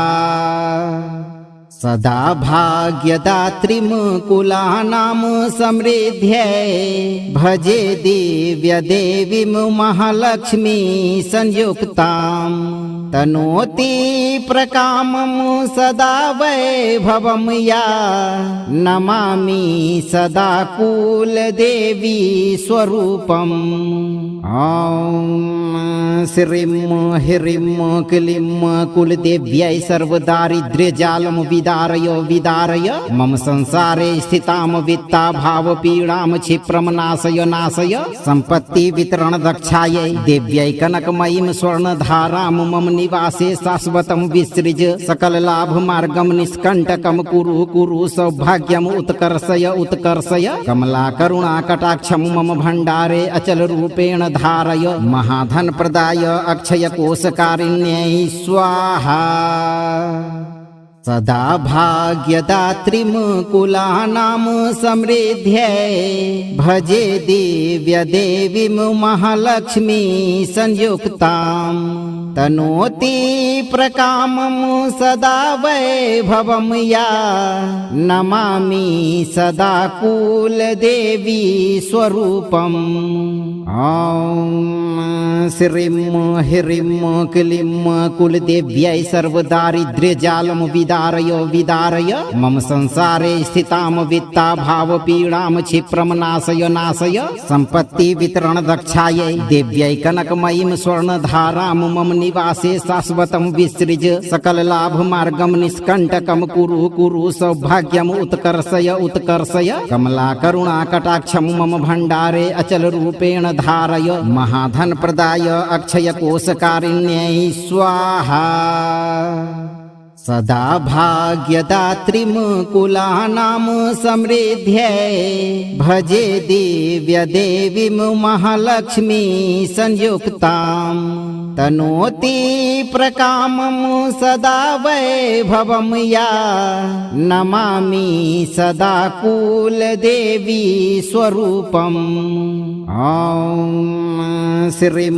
सदा भाग्यदात्रीं कुलानां समृद्ध्यै भजे दिव्य देवीं महालक्ष्मी संयुक्तां तनोति प्रकामं सदा वैभवं या नमामि सदा कुलदेवी स्वरूपम् ॐ श्रीं ह्रीं क्लीं कुलदेव्यै सर्वदारिद्र्यजालं विदारय मम संसारे स्थितां वित्ताभावपीडां क्षिप्रं नाशय सम्पत्ति वितरण दक्षायै देव्यै कनकमयीं स्वर्णधारां मम निवासे शाश्वतं विसृज सकल लाभ मार्गं निष्कण्टकं कुरु सौभाग्यम् उत्कर्षय कमला करुणा कटाक्षं मम भण्डारे अचल रूपेण धारय महाधन प्रदाय अक्षय कोशकारिण्यै स्वाहा सदा भाग्यदात्रीं कुलानां समृद्ध्यै भजे दिव्य देवीं महालक्ष्मी संयुक्तां तनोति प्रकामं सदा वैभवं या नमामि सदा कुलदेवी स्वरूपम् ॐ श्रीं ह्रीं क्लीं कुलदेव्यै सर्वदारिद्र्यजालं विदारय मम संसारे स्थितां वित्ताभावपीडां क्षिप्रं नाशय सम्पत्ति वितरण दक्षायै देव्यै कनकमयीं स्वर्णधारां मम निवासे शाश्वतं विसृज सकल लाभ मार्गं निष्कण्टकं कुरु सौभाग्यम् उत्कर्षय कमला करुणा कटाक्षं मम भण्डारे अचल रूपेण धारय महाधन प्रदाय अक्षय कोशकारिण्यै स्वाहा सदा भाग्यदात्रीं कुलानां समृद्ध्यै भजे दिव्य देवीं महालक्ष्मी संयुक्तां तनोति प्रकामं सदा वैभवं या नमामि सदा कुलदेवी स्वरूपम् ॐ श्रीं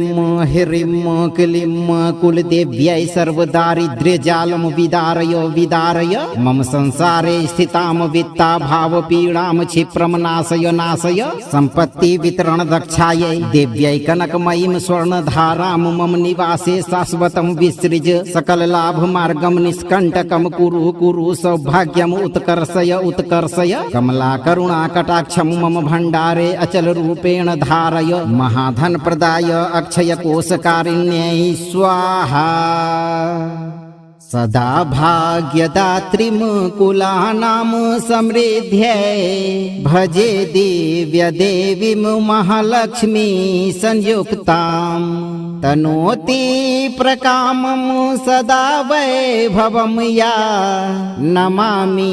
ह्रीं क्लीं कुलदेव्यै सर्वदारिद्र्यजालं विदारय मम संसारे स्थितां वित्ताभावपीडां क्षिप्रं नाशय सम्पत्ति वितरण दक्षायै देव्यै कनकमयीं स्वर्णधारां मम निवासे शाश्वतं विसृज सकल लाभ मार्गं निष्कण्टकं कुरु सौभाग्यम् उत्कर्षय कमला करुणा कटाक्षं मम भण्डारे अचल रूपेण धारय महाधन प्रदाय अक्षय कोशकारिण्यै स्वाहा सदा भाग्यदात्रीं कुलानां समृद्ध्यै भजे दिव्य देवीं महालक्ष्मी संयुक्तां तनोति प्रकामं सदा वैभवं या नमामि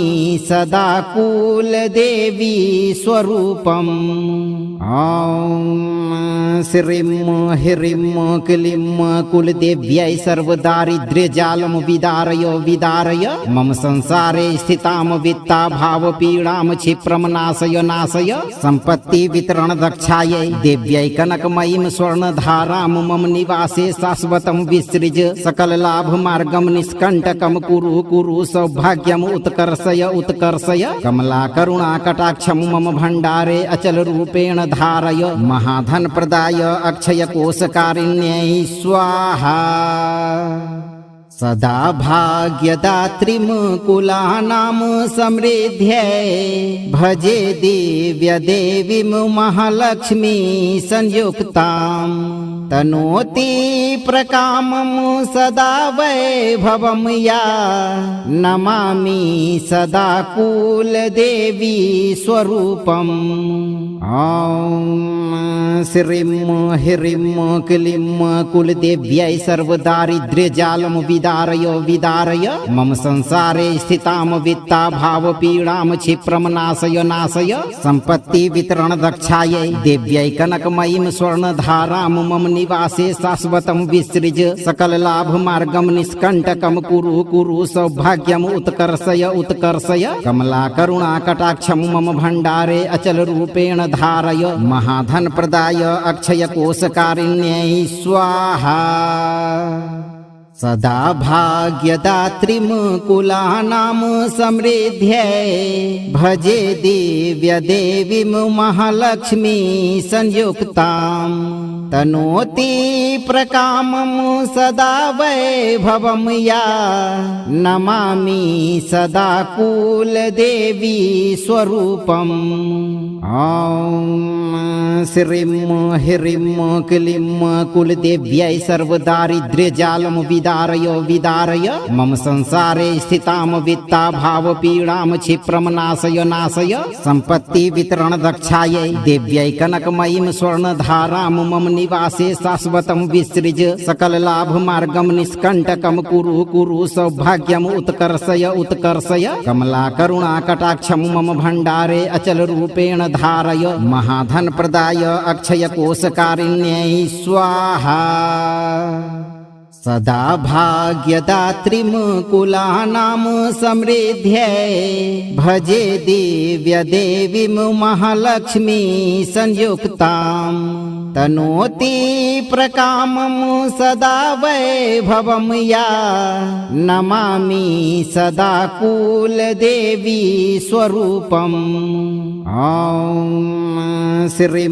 सदा कुलदेवी स्वरूपम् ॐ श्रीं ह्रीं क्लीं कुलदेव्यै सर्वदारिद्र्यजालं विदारय मम संसारे स्थितां वित्ताभावपीडां क्षिप्रं नाशय सम्पत्ति वितरण दक्षायै देव्यै कनकमयीं स्वर्णधारां मम निवासे शाश्वतं विसृज सकल लाभ मार्गं निष्कण्टकं कुरु सौभाग्यम् उत्कर्षय कमला करुणा कटाक्षं मम भण्डारे अचल रूपेण धारय महाधन प्रदाय अक्षय कोशकारिण्यै स्वाहा सदा भाग्यदात्रीं कुलानां समृद्ध्यै भजे दिव्य देवीं महालक्ष्मी संयुक्तां तनोति प्रकामं सदा वैभवं या नमामि सदा कुलदेवी स्वरूपम् ॐ श्रीं ह्रीं क्लीं कुलदेव्यै सर्वदारिद्र्यजालं विदारय मम संसारे स्थितां वित्ताभावपीडां क्षिप्रं नाशय सम्पत्ति वितरण दक्षायै देव्यै कनकमयीं स्वर्णधारां मम निवासे शाश्वतं विसृज सकल लाभ मार्गं निष्कण्टकं कुरु सौभाग्यम् उत्कर्षय कमला करुणा कटाक्षं मम भण्डारे अचल रूपेण धारय महाधन प्रदाय अक्षय कोशकारिण्यै स्वाहा सदा भाग्यदात्रीमुकुलानां समृद्ध्यै भजे दिव्य देवीं महालक्ष्मी संयुक्तां तनोति प्रकामं सदा वैभवं या नमामि सदा कुलदेवी स्वरूपम् ॐ श्रीं ह्रीं क्लीं कुलदेव्यै सर्वदारिद्र्यजालं विदारय मम संसारे स्थितां वित्ताभावपीडां क्षिप्रं नाशय सम्पत्ति वितरण दक्षायै देव्यै कनकमयीं स्वर्णधारां मम निवासे शाश्वतं विसृज सकल लाभ मार्गं निष्कण्टकं कुरु सौभाग्यम् उत्कर्षय कमला करुणा कटाक्षं मम भण्डारे अचल रूपेण धारय महाधन प्रदाय अक्षय कोशकारिण्यै स्वाहा सदा भाग्यदात्रीमुकुलानां समृद्ध्यै भजे दिव्य देवीं महालक्ष्मी संयुक्तां तनोति प्रकामं सदा वैभवं या नमामि सदा कुलदेवी स्वरूपम् ॐ श्रीं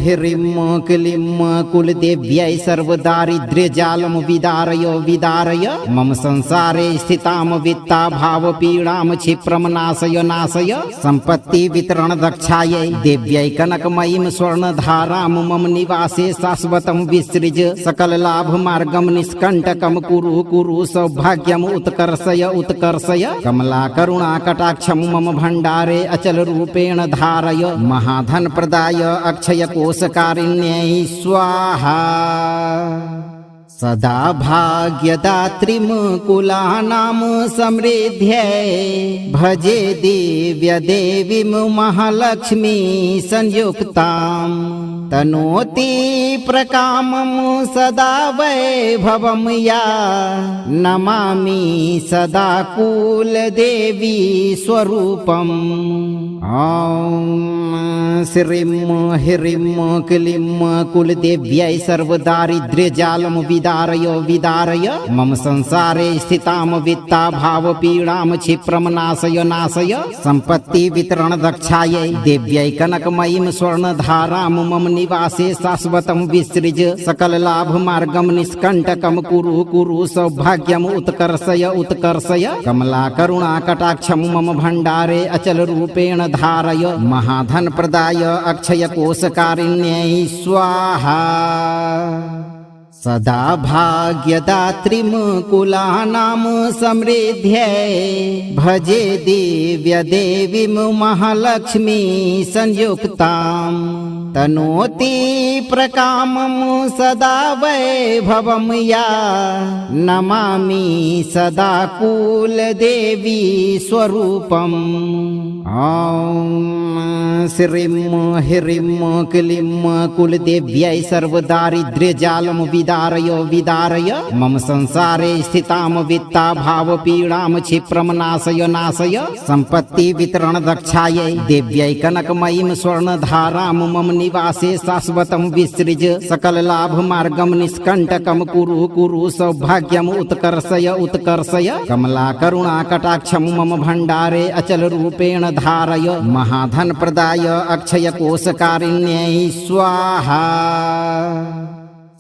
ह्रीं क्लीं कुलदेव्यै सर्वदारिद्र्यजालं विदारय मम संसारे स्थितां वित्ताभावपीडां क्षिप्रं नाशय सम्पत्ति वितरण दक्षायै देव्यै कनकमयीं स्वर्णधारां मम निवासे शाश्वतं विसृज सकल लाभ मार्गं निष्कण्टकं कुरु सौभाग्यम् उत्कर्षय कमला करुणा कटाक्षं मम भण्डारे अचल रूपेण धारय महाधन प्रदाय अक्षय कोशकारिण्यै स्वाहा सदा भाग्यदात्रीमुकुलानां समृद्ध्यै भजे दिव्य देवीं महालक्ष्मी संयुक्तां तनोति प्रकामं सदा वैभवं या नमामि सदा कुलदेवी स्वरूपम् ॐ श्रीं ह्रीं क्लीं कुलदेव्यै सर्वदारिद्र्यजालं विदारय मम संसारे स्थितां वित्ताभावपीडां क्षिप्रं नाशय सम्पत्ति वितरण दक्षायै देव्यै कनकमयीं स्वर्णधारां मम निवासे शाश्वतं विसृज सकल लाभ मार्गं निष्कण्टकं कुरु सौभाग्यम् उत्कर्षय कमला करुणा कटाक्षं मम भण्डारे अचल रूपेण धारय महाधन प्रदाय अक्षय कोशकारिण्यै स्वाहा सदा भाग्यदात्रीमुकुलानां समृद्ध्यै भजे दिव्य देवीं महालक्ष्मी संयुक्तां तनोति प्रकामं सदा वैभवं या नमामि सदा कुलदेवी स्वरूपम् ॐ श्रीं ह्रीं क्लीं कुलदेव्यै सर्वदारिद्र्यजालं विदारय मम संसारे स्थितां वित्ताभावपीडां क्षिप्रं नाशय सम्पत्ति वितरण दक्षायै देव्यै कनकमयीं स्वर्णधारां मम निवासे शाश्वतं विसृज सकल लाभ मार्गं निष्कण्टकं कुरु सौभाग्यम् उत्कर्षय कमला करुणा कटाक्षं मम भण्डारे अचल रूपेण धारय महाधन प्रदाय अक्षय कोशकारिण्यै स्वाहा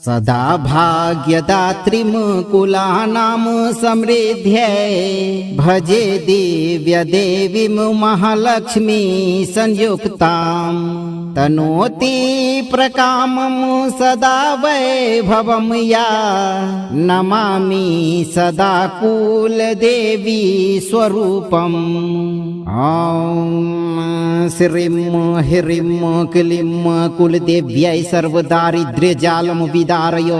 सदा भाग्यदात्रीमुकुलानां समृद्ध्यै भजे दिव्य देवीं महालक्ष्मी संयुक्तां तनोति प्रकामं सदा वैभवं या नमामि सदा कुलदेवी स्वरूपम् ॐ श्रीं ह्रीं क्लीं कुलदेव्यै सर्वदारिद्र्यजालं विदारय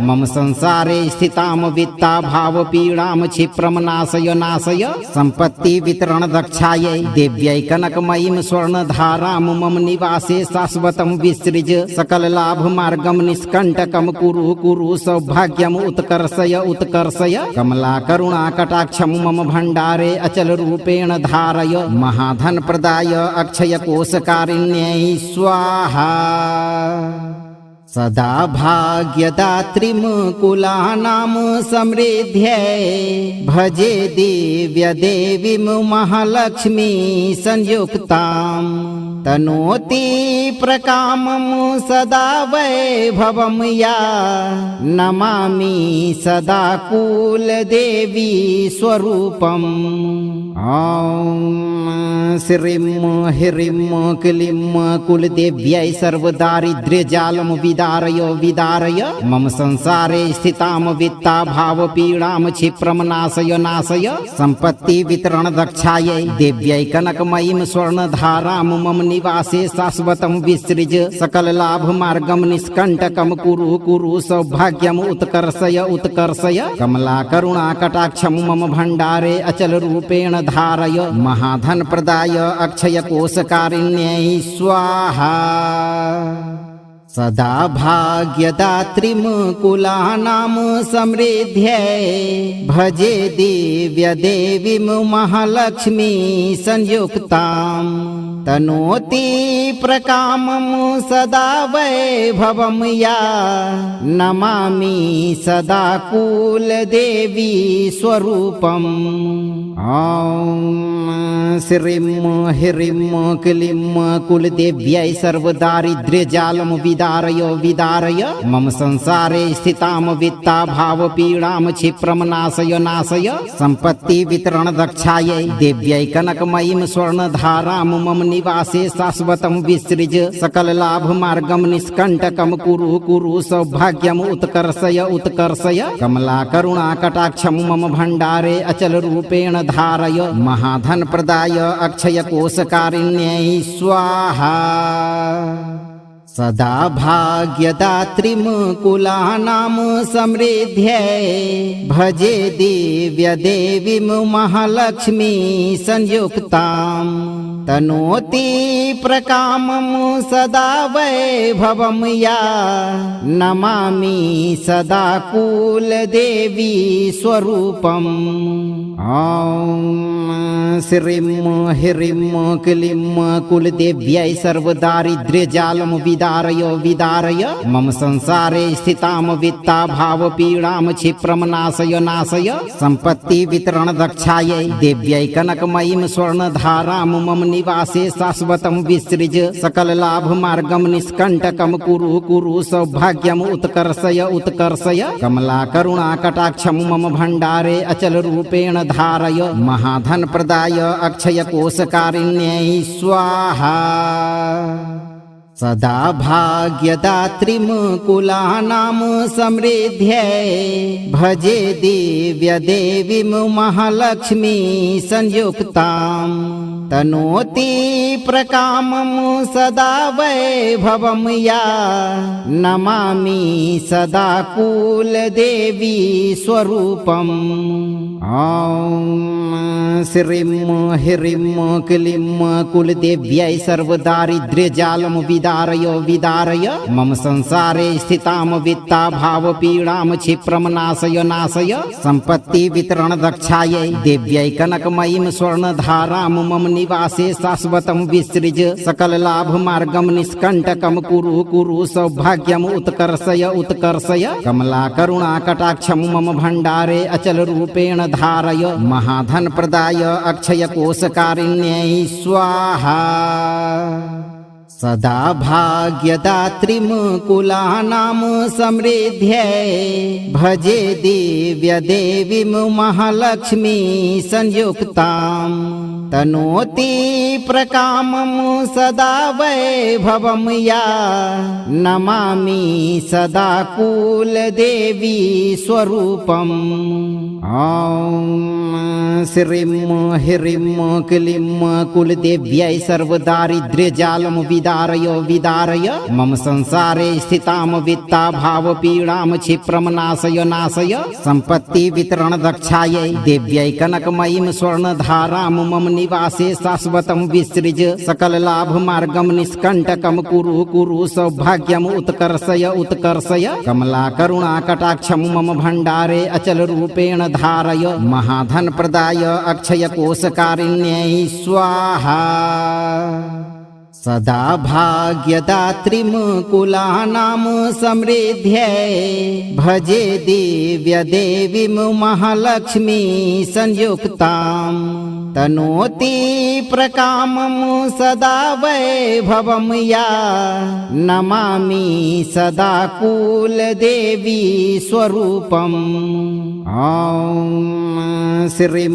मम संसारे स्थितां वित्ताभावपीडां क्षिप्रं नाशय सम्पत्ति वितरण दक्षायै देव्यै कनकमयीं स्वर्णधारां मम निवासे शाश्वतं विसृज सकल लाभ मार्गं निष्कण्टकं कुरु सौभाग्यम् उत्कर्षय कमला करुणा कटाक्षं मम भण्डारे अचल रूपेण धारय महाधन प्रदाय अक्षय कोशकारिण्यै स्वाहा सदा भाग्यदात्रीं कुलानां समृद्ध्यै भजे दिव्य देवीं महालक्ष्मी संयुक्ताम् तनोति प्रकामं सदा वैभवं या नमामि सदा कुलदेवी स्वरूपम् ॐ श्रीं ह्रीं क्लीं कुलदेव्यै सर्वदारिद्र्यजालं विदारय मम संसारे स्थितां वित्ताभावपीडां क्षिप्रं नाशय सम्पत्ति वितरण दक्षायै देव्यै कनकमयीं स्वर्णधारां मम निवासे शाश्वतं विसृज सकल लाभ मार्गं निष्कण्टकं कुरु सौभाग्यम् उत्कर्षय कमला करुणा कटाक्षं मम भण्डारे अचल रूपेण धारय महाधन प्रदाय अक्षय कोशकारिण्यै स्वाहा सदा भाग्यदात्रीं कुलानां समृद्ध्यै भजे दिव्य देवीं महालक्ष्मी संयुक्ताम् तनोति प्रकामं सदा वैभवं या नमामि सदा कुलदेवी स्वरूपम् ॐ श्रीं ह्रीं क्लीं कुलदेव्यै सर्वदारिद्र्यजालं विदारय मम संसारे स्थितां वित्ताभावपीडां क्षिप्रं नाशय सम्पत्ति वितरण दक्षायै देव्यै कनकमयीं स्वर्णधारां मम निवासे शाश्वतं विसृज सकल लाभ मार्गं निष्कण्टकं कुरु सौभाग्यम् उत्कर्षय कमला करुणा कटाक्षं मम भण्डारे अचल रूपेण धारय महाधन प्रदाय अक्षय कोशकारिण्यै स्वाहा सदा भाग्यदात्रीं कुलानां समृद्ध्यै भजे दिव्य देवीं महालक्ष्मी संयुक्ताम् तनोति प्रकामं सदा वैभवं या नमामि सदा कुलदेवी स्वरूपम् ॐ श्रीं ह्रीं क्लीं कुलदेव्यै सर्वदारिद्र्यजालं विदारय मम संसारे स्थितां वित्ताभावपीडां क्षिप्रं नाशय सम्पत्ति वितरण दक्षायै देव्यै कनकमयीं स्वर्णधारां मम निवासे शाश्वतं विसृज सकल लाभ मार्गं निष्कण्टकं कुरु सौभाग्यम् उत्कर्षय कमला करुणा कटाक्षं मम भण्डारे अचल रूपेण धारय महाधन प्रदाय अक्षय कोशकारिण्यै स्वाहा सदा भाग्यदात्रीं कुलानां समृद्ध्यै भजे दिव्य देवीं महालक्ष्मी संयुक्ताम् तनोति प्रकामं सदा वैभवं या नमामि सदा कुलदेवी स्वरूपम् ॐ श्रीं ह्रीं क्लीं कुलदेव्यै सर्वदारिद्र्यजालं विदारय मम संसारे स्थितां वित्ताभावपीडां क्षिप्रं नाशय सम्पत्ति वितरण दक्षायै देव्यै कनकमयीं स्वर्णधारां मम निवासे शाश्वतं विसृज सकल लाभ मार्गं निष्कण्टकं कुरु सौभाग्यम् उत्कर्षय कमला करुणा कटाक्षं मम भण्डारे अचल रूपेण धारय महाधन प्रदाय अक्षय कोशकारिण्यै स्वाहा सदा भाग्यदात्रीं कुलानां समृद्ध्यै भजे दिव्य देवीं महालक्ष्मी संयुक्ताम् तनोति प्रकामं सदा वैभवं या नमामि सदा कुलदेवी स्वरूपम् ॐ श्रीं ह्रीं क्लीं कुलदेव्यै सर्वदारिद्र्यजालं विदारय मम संसारे स्थितां वित्ताभावपीडां क्षिप्रं नाशय सम्पत्ति वितरण दक्षायै देव्यै कनकमयीं स्वर्णधारां मम निवासे शाश्वतं विसृज सकल लाभ मार्गं निष्कण्टकं कुरु सौभाग्यम् उत्कर्षय कमला करुणा कटाक्षं मम भण्डारे अचल रूपेण धारय महाधन प्रदाय अक्षय कोशकारिण्यै स्वाहा सदा भाग्यदात्रीमुकुलानां समृद्ध्यै भजे दिव्य देवीं महालक्ष्मी संयुक्ताम् तनोति प्रकामं सदा वैभवं या नमामि सदा कुलदेवी स्वरूपम् ॐ श्रीं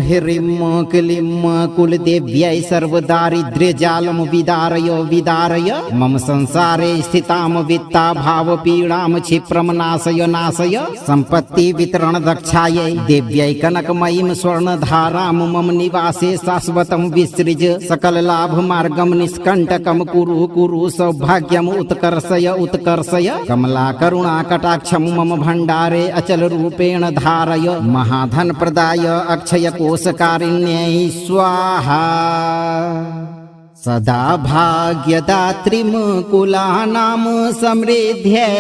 ह्रीं क्लीं कुलदेव्यै सर्वदारिद्र्यजालं विदारय विदारय मम संसारे स्थितां वित्ताभावपीडां क्षिप्रं नाशय नाशय सम्पत्ति वितरण दक्षायै देव्यै कनकमयीं स्वर्णधारां मम निवासे शाश्वतं विसृज सकल लाभ मार्गं निष्कण्टकं कुरु कुरु सौभाग्यम् उत्कर्षय उत्कर्षय कमला करुणा कटाक्षं मम भण्डारे अचल रूपेण धारय महाधन प्रदाय अक्षय कोशकारिण्यै स्वाहा सदा भाग्यदात्रीमुकुलानां समृद्ध्यै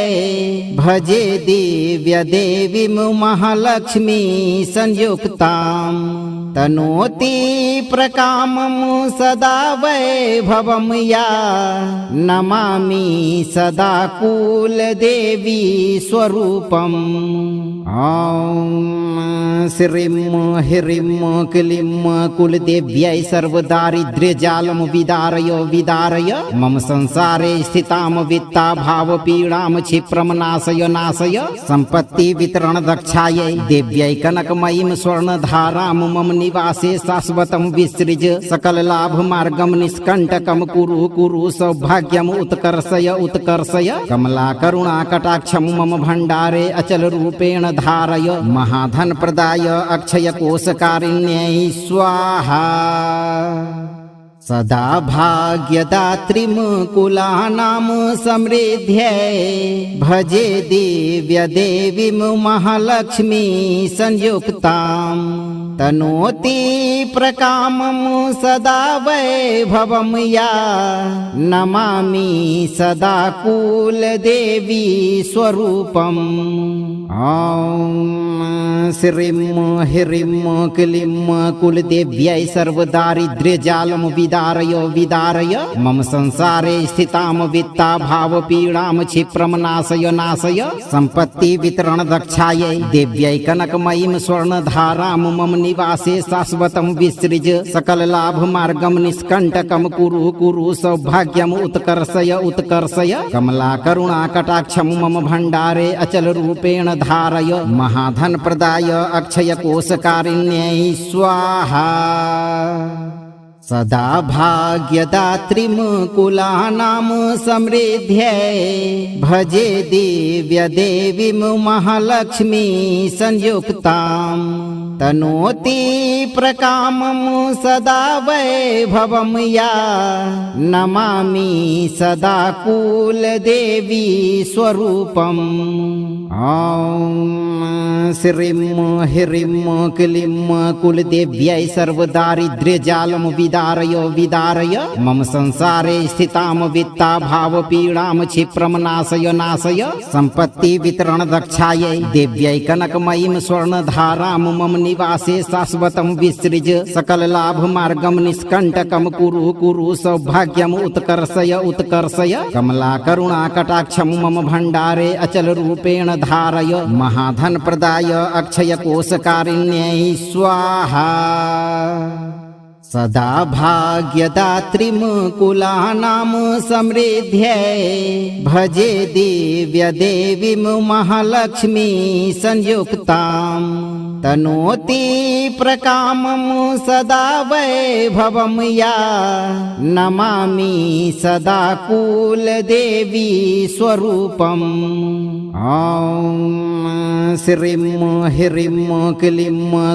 भजे दिव्य देवीं महालक्ष्मी संयुक्ताम् तनोति प्रकामं सदा वैभवं या नमामि सदा कुलदेवी स्वरूपम् ॐ श्रीं ह्रीं क्लीं कुलदेव्यै सर्वदारिद्र्यजालं विदारय विदारय मम संसारे स्थितां वित्ताभावपीडां क्षिप्रं नाशय नाशय सम्पत्ति वितरण दक्षायै देव्यै कनकमयीं स्वर्णधारां मम निवासे शाश्वतं विसृज सकल लाभ मार्गं निष्कण्टकं कुरु कुरु सौभाग्यम् उत्कर्षय उत्कर्षय कमला करुणा कटाक्षं मम भण्डारे अचल रूपेण धारय महाधन प्रदाय अक्षय कोशकारिण्यै स्वाहा सदा भाग्यदात्रीमुकुलानां समृद्ध्यै भजे दिव्य देवीं महालक्ष्मी संयुक्ताम् तनोति प्रकामं सदा वैभवं या नमामि सदा कुलदेवी स्वरूपम् ॐ श्रीं ह्रीं क्लीं कुलदेव्यै सर्वदारिद्र्यजालं विदारय विदारय मम संसारे स्थितां वित्ताभावपीडां क्षिप्रं नाशय नाशय सम्पत्ति वितरण दक्षायै देव्यै कनकमयीं स्वर्णधारां मम निवासे शाश्वतं विसृज सकल लाभ मार्गं निष्कण्टकं कुरु कुरु सौभाग्यम् उत्कर्षय उत्कर्षय कमला करुणा कटाक्षं मम भण्डारे अचल रूपेण धारय महाधन प्रदाय अक्षय कोशकारिण्यै स्वाहा सदा भाग्यदात्रीमुकुलानां समृद्ध्यै भजे दिव्य देवीं महालक्ष्मी संयुक्ताम् तनोति प्रकामं सदा वैभवं या नमामि सदा कुलदेवी स्वरूपम् ॐ श्रीं ह्रीं क्लीं कुलदेव्यै सर्वदारिद्र्यजालं विदारय विदारय मम संसारे स्थितां वित्ताभावपीडां क्षिप्रं नाशय नाशय सम्पत्ति वितरण दक्षायै देव्यै कनकमयीं स्वर्णधारां मम निवासे शाश्वतं विसृज सकल लाभ मार्गं निष्कण्टकं कुरु कुरु सौभाग्यम् उत्कर्षय उत्कर्षय कमला करुणा कटाक्षं मम भण्डारे अचल रूपेण धारय महाधन प्रदाय अक्षय कोशकारिण्यै स्वाहा सदा भाग्यदात्रीमुकुलानां समृद्ध्यै भजे दिव्य देवीं महालक्ष्मी संयुक्ताम् तनोति प्रकामं सदा वैभवं या नमामि सदा कुलदेवी स्वरूपम् ॐ श्रीं ह्रीं क्लीं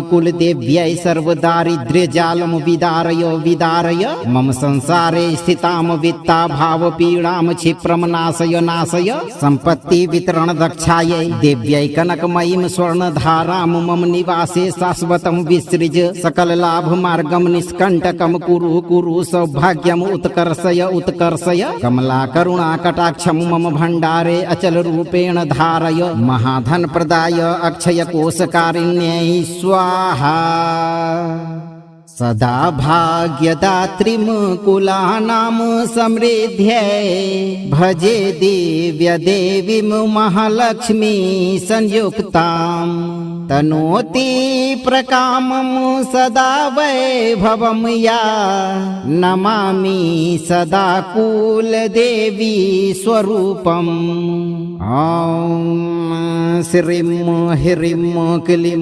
कुलदेव्यै सर्वदारिद्र्यजालं विदारय विदारय मम संसारे स्थितां वित्ताभावपीडां क्षिप्रं नाशय नाशय सम्पत्ति वितरण दक्षायै देव्यै कनकमयीं स्वर्णधारां मम निवासे शाश्वतं विसृज सकल लाभ मार्गं निष्कण्टकं कुरु कुरु सौभाग्यम् उत्कर्षय उत्कर्षय कमला करुणा कटाक्षं मम भण्डारे अचल रूपेण धारय महाधन प्रदाय अक्षय कोशकारिण्यै स्वाहा सदा भाग्यदात्रीं कुलानां समृद्ध्यै भजे दिव्य देवीं महालक्ष्मी संयुक्ताम् तनोति प्रकामं सदा वैभवं या नमामि सदा कुलदेवी स्वरूपम् ॐ श्रीं ह्रीं क्लीं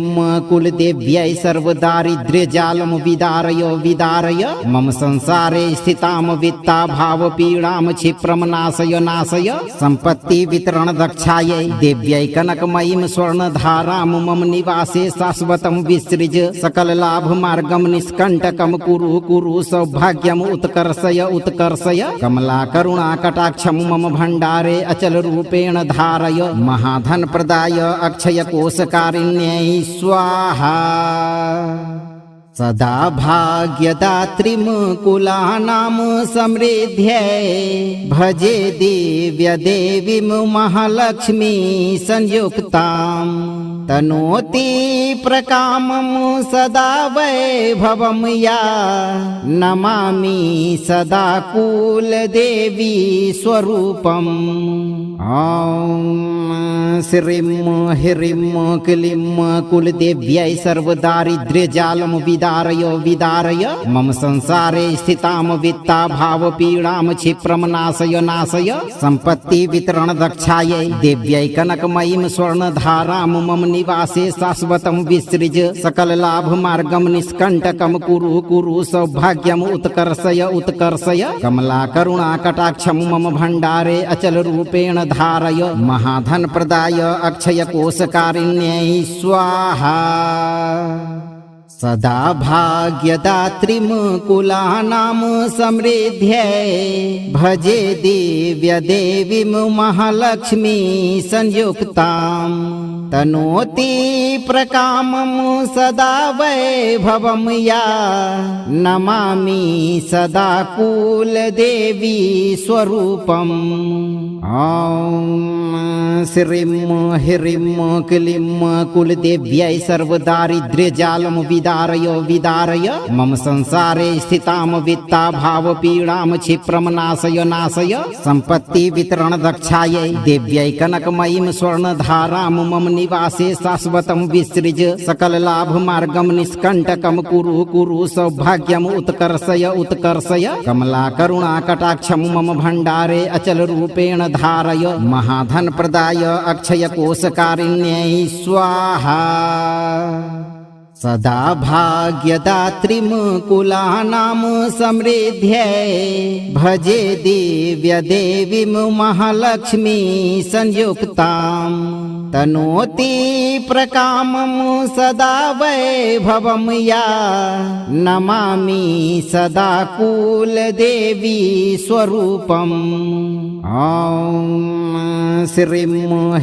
कुलदेव्यै सर्वदारिद्र्यजालं विदारय मम संसारे स्थितां वित्ताभावपीडां क्षिप्रं नाशय सम्पत्ति वितरण दक्षायै देव्यै कनकमयीं स्वर्णधारां मम निवासे शाश्वतं विसृज सकल लाभ मार्गं निष्कण्टकं कुरु सौभाग्यम् उत्कर्षय कमला करुणा कटाक्षं मम भण्डारे अचल रूपेण धारय महाधन प्रदाय अक्षय कोशकारिण्यै स्वाहा सदा भाग्यदात्रीं कुलानां समृद्ध्यै भजे दिव्य देवीं महालक्ष्मी संयुक्ताम् तनोति प्रकामं सदा वैभवं या नमामि सदा कुलदेवी स्वरूपम् ॐ श्रीं ह्रीं क्लीं कुलदेव्यै सर्वदारिद्र्यजालं विदारय मम संसारे स्थितां वित्ताभावपीडां क्षिप्रं नाशय सम्पत्ति वितरण दक्षायै देव्यै कनकमयीं स्वर्णधारां मम निवासे शाश्वतं विसृज सकल लाभ मार्गं निष्कण्टकं कुरु सौभाग्यम् उत्कर्षय कमला करुणा कटाक्षं मम भण्डारे अचल रूपेण धारय महाधन प्रदाय अक्षय कोशकारिण्यै स्वाहा सदा भाग्यदात्रीं कुलानां समृद्ध्यै भजे दिव्य देवीं महालक्ष्मी संयुक्ताम् तनोति प्रकामं सदा वैभवं या नमामि सदा कुलदेवी स्वरूपम् ॐ श्रीं ह्रीं क्लीं कुलदेव्यै सर्वदारिद्र्यजालं विदारय मम संसारे स्थितां वित्ताभावपीडां क्षिप्रं नाशय सम्पत्ति वितरण दक्षायै देव्यै कनकमयीं स्वर्णधारां मम निवासे शाश्वतं विसृज सकल लाभ मार्गं निष्कण्टकं कुरु सौभाग्यम् उत्कर्षय कमला करुणा कटाक्षं मम भण्डारे अचल रूपेण धारय महाधन प्रदाय अक्षय कोशकारिण्यै स्वाहा सदा भाग्यदात्रीं कुलानां समृद्ध्यै भजे दिव्य देवीं महालक्ष्मी संयुक्ताम् तनोति प्रकामं सदा वैभवं या नमामि सदा कुलदेवी स्वरूपम् ॐ श्रीं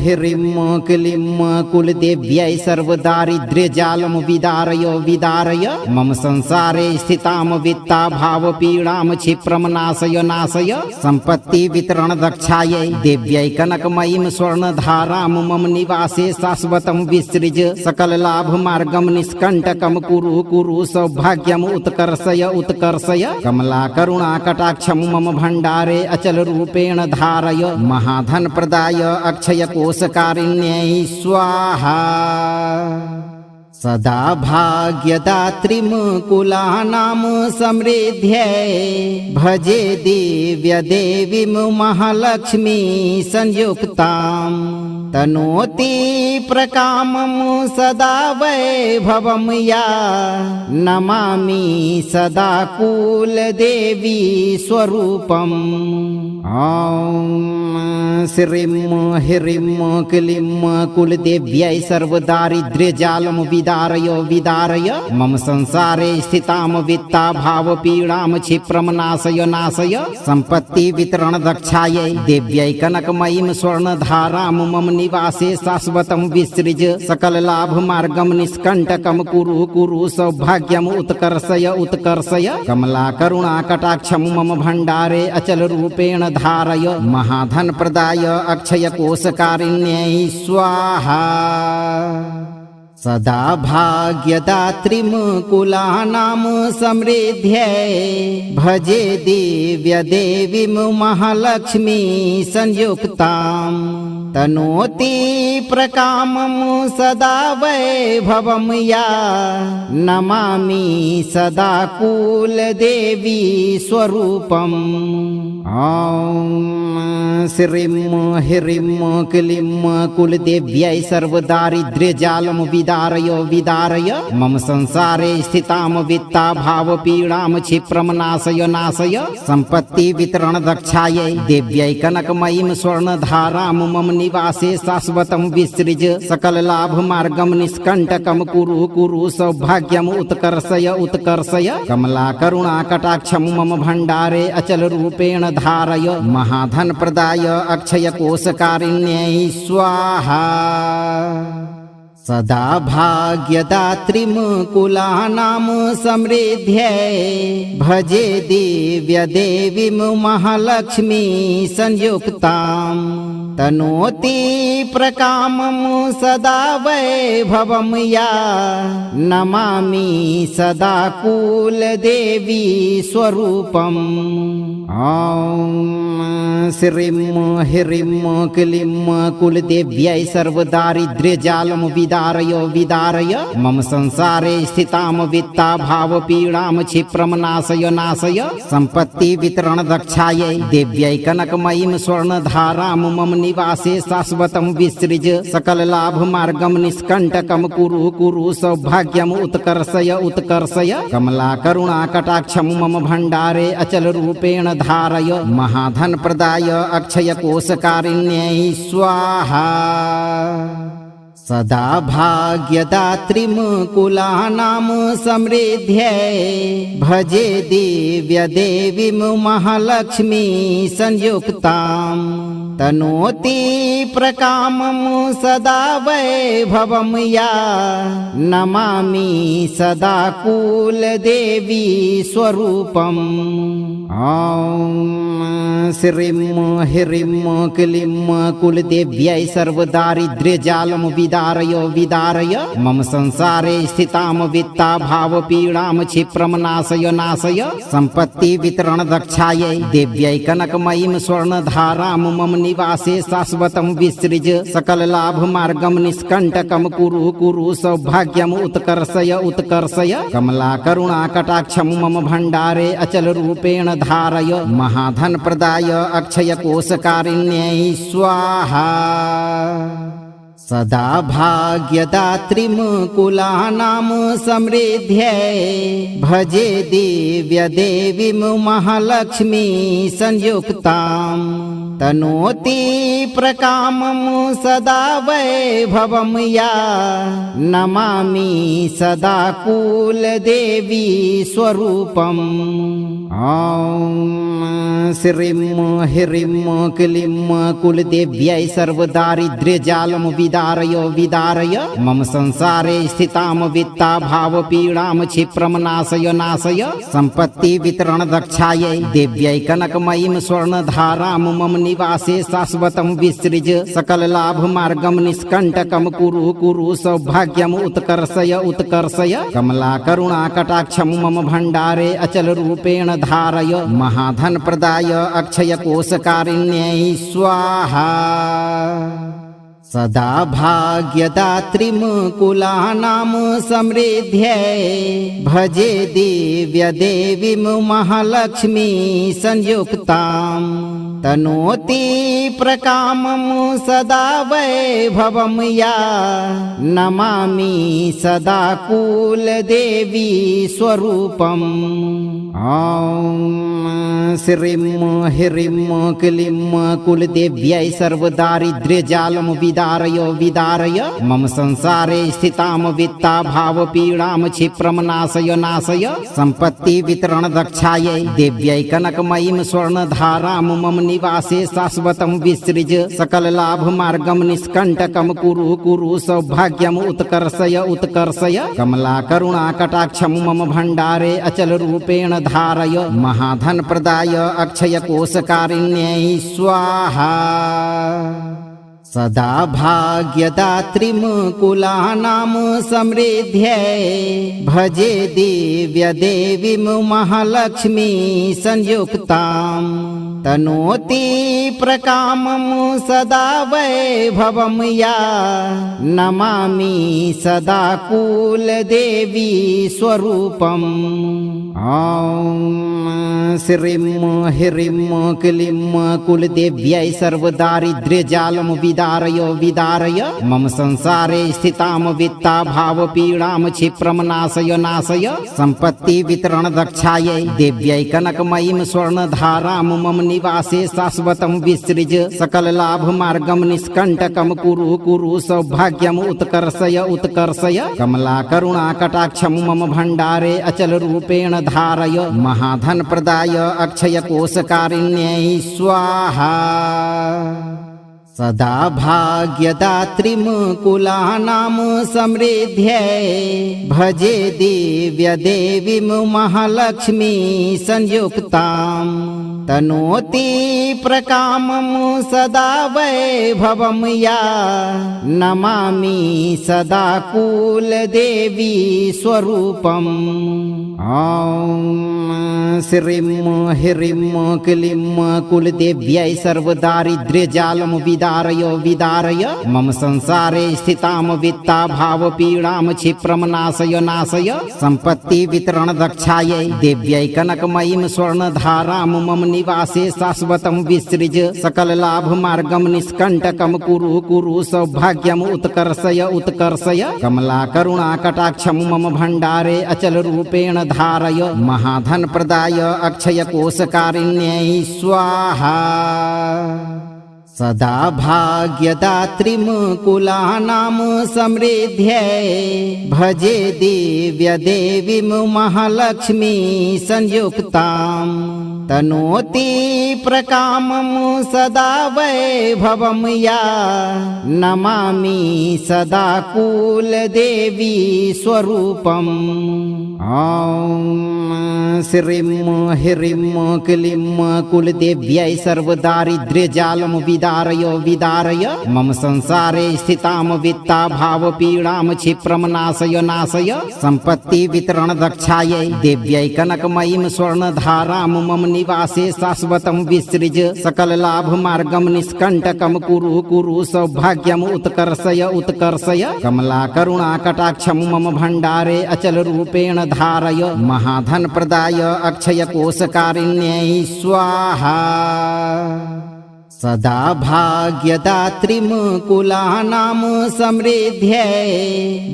ह्रीं क्लीं कुलदेव्यै सर्वदारिद्र्यजालं विदारय मम संसारे स्थितां वित्ताभावपीडां क्षिप्रं नाशय सम्पत्ति वितरण दक्षायै देव्यै कनकमयीं स्वर्णधारां मम निवासे शाश्वतं विसृज सकल लाभ मार्गं निष्कण्टकं कुरु सौभाग्यम् उत्कर्षय कमला करुणा कटाक्षं मम भण्डारे अचल रूपेण धारय महाधन प्रदाय अक्षय कोशकारिण्यै स्वाहा सदा भाग्यदात्रीं कुलानां समृद्ध्यै भजे दिव्य देवीं महालक्ष्मी संयुक्ताम् तनोति प्रकामं सदा वैभवं या नमामि सदा कुलदेवी स्वरूपम् ॐ श्रीं ह्रीं क्लीं कुलदेव्यै सर्वदारिद्र्यजालं विदारय मम संसारे स्थितां वित्ताभावपीडां क्षिप्रं नाशय सम्पत्ति वितरण दक्षायै देव्यै कनकमयीं स्वर्णधारां मम निवासे शाश्वतं विसृज सकल लाभ मार्गं निष्कण्टकं कुरु सौभाग्यम् उत्कर्षय कमला करुणा कटाक्षं मम भण्डारे अचल रूपेण धारय महाधन प्रदाय अक्षय कोशकारिण्यै स्वाहा सदा भाग्यदात्रीमुकुलानां समृद्ध्यै भजे दिव्य देवीं महालक्ष्मी संयुक्ताम् तनोति प्रकामं सदा वैभवं या नमामि सदा कुलदेवी स्वरूपम् ॐ श्रीं ह्रीं क्लीं कुलदेव्यै सर्वदारिद्र्यजालं विदारय विदारय मम संसारे स्थितां वित्ताभावपीडां क्षिप्रं नाशय नाशय सम्पत्ति वितरण दक्षायै देव्यै कनकमयीं स्वर्णधारां मम निवासे शाश्वतं विसृज सकल लाभ मार्गं निष्कण्टकं कुरु कुरु सौभाग्यम् उत्कर्षय उत्कर्षय कमला करुणा कटाक्षं मम भण्डारे अचल रूपेण धारय महाधन प्रदाय अक्षय कोशकारिण्यै स्वाहा सदा भाग्यदात्रीमुकुलानां समृद्ध्यै भजे दिव्य देवीं महालक्ष्मी संयुक्ताम् तनोति प्रकामं सदा वैभवं या नमामि सदा कुलदेवी स्वरूपम् ॐ श्रीं ह्रीं क्लीं कुलदेव्यै सर्वदारिद्र्यजालं विदारय विदारय मम संसारे स्थितां वित्ताभावपीडां क्षिप्रं नाशय नाशय सम्पत्ति वितरण दक्षायै देव्यै कनकमयीं स्वर्णधारां मम निवासे शाश्वतं विसृज सकल लाभ मार्गं निष्कण्टकं कुरु कुरु सौभाग्यम् उत्कर्षय उत्कर्षय कमला करुणा कटाक्षं मम भण्डारे अचल रूपेण धारय महाधन प्रदाय अक्षय कोशकारिण्यै स्वाहा सदा भाग्यदात्रीमुकुलानां समृद्ध्यै भजे दिव्य देवीं महालक्ष्मी संयुक्ताम् तनोति प्रकामं सदा वैभवं या नमामि सदा कुलदेवी स्वरूपम् ॐ श्रीं ह्रीं क्लीं कुलदेव्यै सर्वदारिद्र्यजालं विदारय विदारय मम संसारे स्थितां वित्ताभावपीडां क्षिप्रं नाशय नाशय सम्पत्ति वितरण दक्षायै देव्यै कनकमयीं स्वर्णधारां मम निवासे शाश्वतं विसृज सकल लाभ मार्गं निष्कण्टकं कुरु कुरु सौभाग्यम् उत्कर्षय उत्कर्षय कमला करुणा कटाक्षं मम भण्डारे अचल रूपेण धारय महाधन प्रदाय अक्षय कोशकारिण्यै स्वाहा सदा भाग्यदात्रीमुकुलानां समृद्ध्यै भजे दिव्य देवीं महालक्ष्मी संयुक्ताम् तनोति प्रकामं सदा वैभवं या नमामि सदा कुलदेवी स्वरूपम् ॐ श्रीं ह्रीं क्लीं कुलदेव्यै सर्वदारिद्र्यजालं विदारय विदारय मम संसारे स्थितां वित्ताभावपीडां क्षिप्रं नाशय नाशय सम्पत्ति वितरण दक्षायै देव्यै कनकमयीं स्वर्णधारां मम निवासे शाश्वतं विसृज सकल लाभ मार्गं निष्कण्टकं कुरु कुरु सौभाग्यम् उत्कर्षय उत्कर्षय कमला करुणा कटाक्षं मम भण्डारे अचल रूपेण धारय महाधन प्रदाय अक्षय कोशकारिण्यै स्वाहा सदा भाग्यदात्रीमुकुलानां समृद्ध्यै भजे दिव्य देवीं महालक्ष्मी संयुक्ताम् तनोति प्रकामं सदा वैभवं या नमामि सदा कुलदेवी स्वरूपम् ॐ श्रीं ह्रीं क्लीं कुलदेव्यै सर्वदारिद्र्यजालं विदारय विदारय मम संसारे स्थितां वित्ताभावपीडां क्षिप्रं नाशय नाशय सम्पत्ति वितरण दक्षायै देव्यै कनकमयीं स्वर्णधारां मम निवासे शाश्वतं विसृज सकल लाभ मार्गं निष्कण्टकं कुरु कुरु सौभाग्यम् उत्कर्षय उत्कर्षय कमला करुणा कटाक्षं मम भण्डारे अचल रूपेण धारय महाधन प्रदाय अक्षय कोशकारिण्यै स्वाहा सदा भाग्यदात्रीमुकुलानां समृद्ध्यै भजे दिव्य देवीं महालक्ष्मी संयुक्ताम् तनोति प्रकामं सदा वैभवं या नमामि सदा कुलदेवी स्वरूपम् ॐ श्रीं ह्रीं क्लीं कुलदेव्यै सर्वदारिद्र्यजालं विदारय विदारय मम संसारे स्थितां वित्ताभावपीडां क्षिप्रं नाशय नाशय सम्पत्ति वितरण दक्षायै देव्यै कनकमयीं स्वर्णधारां मम निवासे शाश्वतं विसृज सकल लाभ मार्गं निष्कण्टकं कुरु कुरु सौभाग्यम् उत्कर्षय उत्कर्षय कमला करुणा कटाक्षं मम भण्डारे अचल रूपेण धारय महाधन प्रदाय अक्षय कोशकारिण्यै स्वाहा सदा भाग्यदात्रीमुकुलानां समृद्ध्यै भजे दिव्य देवीं महालक्ष्मी संयुक्ताम् तनोति प्रकामं सदा वैभवं या नमामि सदा कुलदेवी स्वरूपम् ॐ श्रीं ह्रीं क्लीं कुलदेव्यै सर्वदारिद्र्यजालं विदारय विदारय मम संसारे स्थितां वित्ताभावपीडां क्षिप्रं नाशय नाशय सम्पत्ति वितरण दक्षायै देव्यै कनकमयीं स्वर्णधारां मम निवासे शाश्वतं विसृज सकल लाभ मार्गं निष्कण्टकं कुरु कुरु सौभाग्यम् उत्कर्षय उत्कर्षय कमला करुणा कटाक्षं मम भण्डारे अचल रूपेण धारय महाधन प्रदाय अक्षय कोशकारिण्यै स्वाहा सदा भाग्यदात्रीमुकुलानां समृद्ध्यै भजे दिव्य देवीं महालक्ष्मी संयुक्ताम् तनोति प्रकामं सदा वैभवं या नमामि सदा कुलदेवी स्वरूपम् ॐ श्रीं ह्रीं क्लीं कुलदेव्यै सर्वदारिद्र्यजालं विदारय विदारय मम संसारे स्थितां वित्ताभावपीडां क्षिप्रं नाशय नाशय सम्पत्ति वितरण दक्षायै देव्यै कनकमयीं स्वर्णधारां मम निवासे शाश्वतं विसृज सकल लाभ मार्गं निष्कण्टकं कुरु कुरु सौभाग्यम् उत्कर्षय उत्कर्षय कमला करुणा कटाक्षं मम भण्डारे अचल रूपेण धारय महाधन प्रदाय अक्षय कोशकारिण्यै स्वाहा सदा भाग्यदात्रीमुकुलानां समृद्ध्यै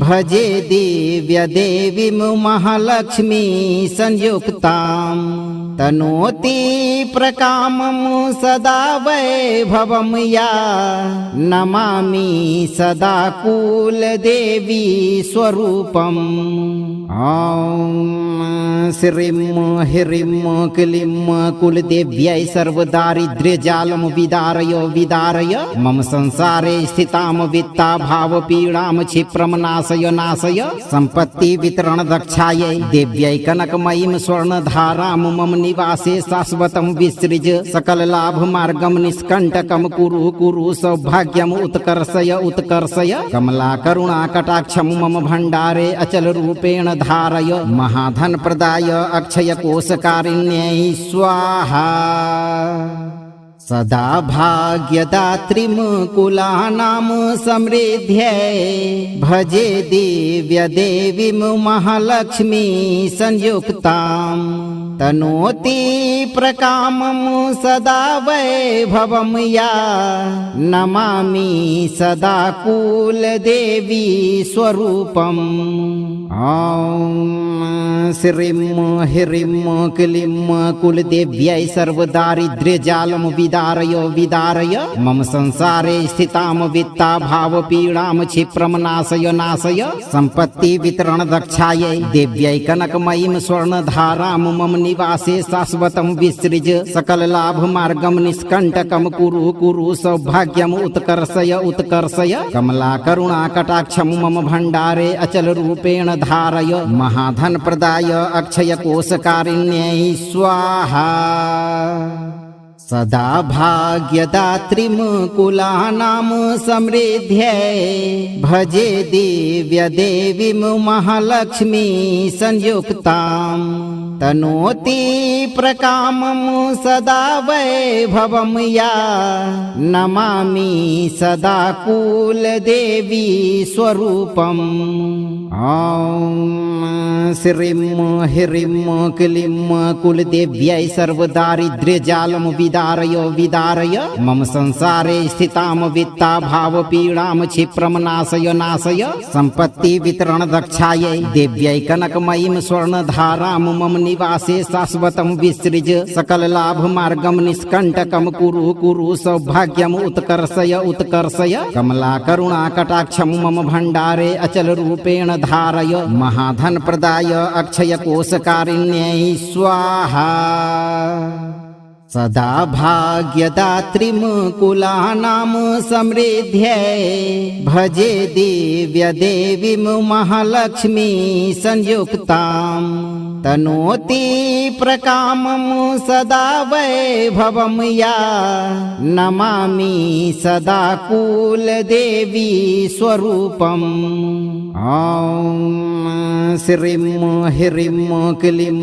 भजे दिव्य देवीं महालक्ष्मी संयुक्ताम् तनोति प्रकामं सदा वैभवं या नमामि सदा कुलदेवी स्वरूपम् ॐ श्रीं ह्रीं क्लीं कुलदेव्यै सर्वदारिद्र्यजालं विदारय विदारय मम संसारे स्थितां वित्ताभावपीडां क्षिप्रं नाशय नाशय सम्पत्ति वितरण दक्षायै देव्यै कनकमयीं स्वर्णधारां मम निवासे शाश्वतं विसृज सकल लाभ मार्गं निष्कण्टकं कुरु कुरु सौभाग्यम् उत्कर्षय उत्कर्षय कमला करुणा कटाक्षं मम भण्डारे अचल रूपेण धारय महाधन प्रदाय अक्षय कोशकारिण्यै स्वाहा सदा भाग्यदात्रीमुकुलानां समृद्ध्यै भजे दिव्य देवीं महालक्ष्मी संयुक्ताम् तनोति प्रकामं सदा वैभवं या नमामि सदा कुलदेवी स्वरूपम् ॐ श्रीं ह्रीं क्लीं कुलदेव्यै सर्वदारिद्र्यजालं विदारय विदारय मम संसारे स्थितां वित्ताभावपीडां क्षिप्रं नाशय नाशय सम्पत्ति वितरण दक्षायै देव्यै कनकमयीं स्वर्णधारां मम निवासे शाश्वतं विसृज सकल लाभ मार्गं निष्कण्टकं कुरु कुरु सौभाग्यम् उत्कर्षय उत्कर्षय कमला करुणा कटाक्षं मम भण्डारे अचल रूपेण धारय महाधन प्रदाय अक्षय कोशकारिण्यै स्वाहा सदा भाग्यदात्रीमुकुलानां समृद्ध्यै भजे दिव्यदेवीं महालक्ष्मी संयुक्ताम् तनोति प्रकामं सदा वैभवं या नमामि सदा कुलदेवी स्वरूपम् ॐ श्रीं ह्रीं क्लीं कुलदेव्यै सर्वदारिद्र्यजालं विदारय विदारय मम संसारे स्थितां वित्ताभावपीडां क्षिप्रं नाशय नाशय सम्पत्ति वितरण दक्षायै देव्यै कनकमयीं स्वर्णधारां मम निवासे शाश्वतं विसृज सकल लाभ मार्गं निष्कण्टकं कुरु कुरु सौभाग्यम् उत्कर्षय उत्कर्षय कमला करुणा कटाक्षं मम भण्डारे अचल रूपेण धारय महाधन प्रदाय अक्षय कोशकारिण्यै स्वाहा सदा भाग्यदात्रीमुकुलानां समृद्ध्यै भजे दिव्यदेवीं महालक्ष्मी संयुक्ताम् तनोति प्रकामं सदा वैभवं या नमामि सदा कुलदेवी स्वरूपम् ॐ श्रीं ह्रीं क्लीं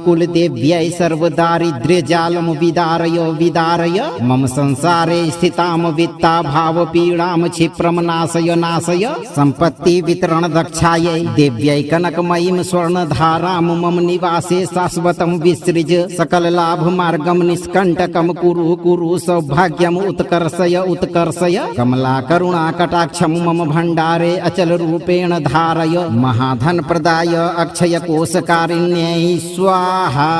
कुलदेव्यै सर्वदारिद्र्यजालं विदारय विदारय मम संसारे स्थितां वित्ताभावपीडां क्षिप्रं नाशय नाशय सम्पत्ति वितरण दक्षायै देव्यै कनकमयीं स्वर्णधारां मम निवासे शाश्वतं विसृज सकल लाभ मार्गं निष्कण्टकं कुरु कुरु सौभाग्यम् उत्कर्षय उत्कर्षय कमला करुणा कटाक्षं मम भण्डारे अचल रूपेण धारय महाधन प्रदाय अक्षय कोशकारिण्यै स्वाहा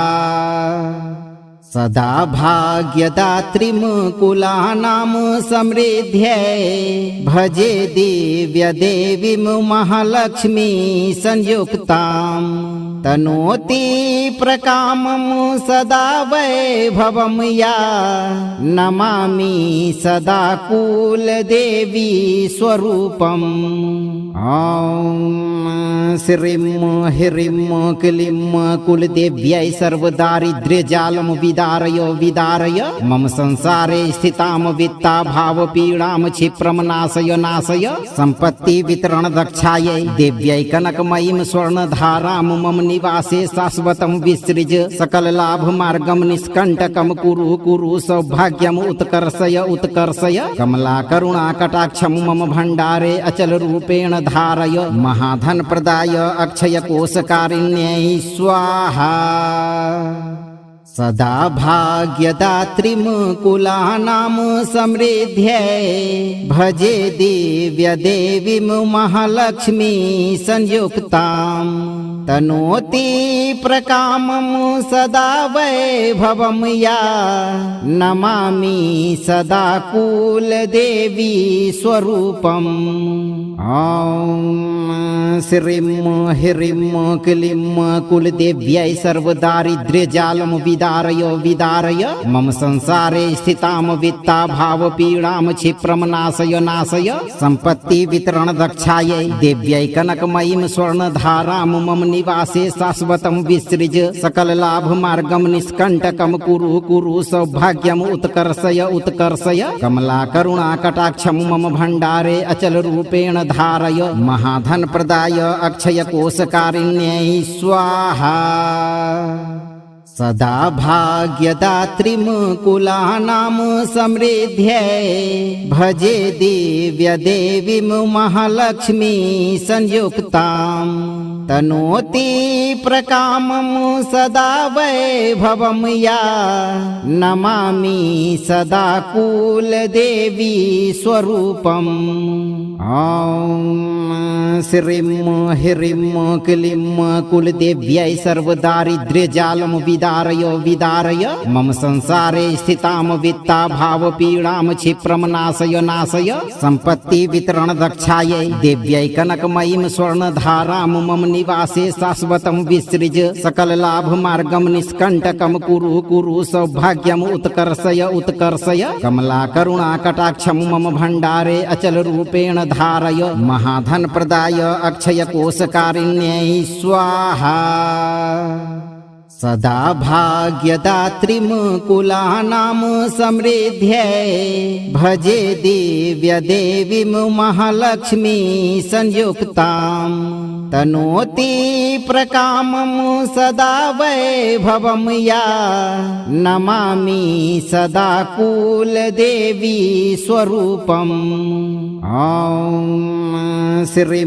सदा भाग्यदात्रीमुकुलानां समृद्ध्यै भजे दिव्यदेवीं महालक्ष्मी संयुक्ताम् तनोति प्रकामं सदा वैभवं या नमामि सदा कुलदेवी स्वरूपम् ॐ श्रीं ह्रीं क्लीं कुलदेव्यै सर्वदारिद्र्यजालं विदारय विदारय मम संसारे स्थितां वित्ताभावपीडां क्षिप्रं नाशय नाशय सम्पत्ति वितरण दक्षायै देव्यै कनकमयीं स्वर्णधारां मम निवासे शाश्वतं विसृज सकल लाभ मार्गं निष्कण्टकं कुरु कुरु सौभाग्यम् उत्कर्षय उत्कर्षय कमला करुणा कटाक्षं मम भण्डारे अचल रूपेण धारय महाधन प्रदाय अक्षय कोशकारिण्यै स्वाहा सदा भाग्यदात्रीमुकुलानां समृद्ध्यै भजे दिव्यदेवीं महालक्ष्मी संयुक्ताम् तनोति प्रकामं सदा वैभवं या नमामि सदा कुलदेवी स्वरूपम् ॐ श्रीं ह्रीं क्लीं कुलदेव्यै सर्वदारिद्र्यजालं विदारय विदारय मम संसारे स्थितां वित्ताभावपीडां क्षिप्रं नाशय नाशय सम्पत्ति वितरण दक्षायै देव्यै कनकमयीं स्वर्णधारां मम निवासे शाश्वतं विसृज सकल लाभ मार्गं निष्कण्टकं कुरु कुरु सौभाग्यम् उत्कर्षय उत्कर्षय कमला करुणा कटाक्षं मम भण्डारे अचल रूपेण धारय महाधन प्रदाय अक्षय कोशकारिण्यै स्वाहा सदा भाग्यदात्रीमुकुलानां समृद्ध्यै भजे दिव्यदेवीं महालक्ष्मी संयुक्ताम् तनोति प्रकामं सदा वैभवं या नमामि सदा कुलदेवी स्वरूपम् ॐ श्रीं ह्रीं क्लीं कुलदेव्यै सर्वदारिद्र्यजालं विदारय विदारय मम संसारे स्थितां वित्ताभावपीडां क्षिप्रं नाशय नाशय सम्पत्ति वितरण दक्षायै देव्यै कनकमयीं स्वर्णधारां मम निवासे शाश्वतं विसृज सकल लाभ मार्गं निष्कण्टकं कुरु कुरु सौभाग्यम् उत्कर्षय उत्कर्षय कमला करुणा कटाक्षं मम भण्डारे अचल रूपेण धारय महाधन प्रदाय अक्षय कोशकारिण्यै स्वाहा सदा भाग्यदात्रीमुकुलानां समृद्ध्यै भजे दिव्यदेवीं महालक्ष्मी संयुक्तां तनोति प्रकामं सदा वैभवं या नमामि सदा कुलदेवी स्वरूपम् ॐ श्रीं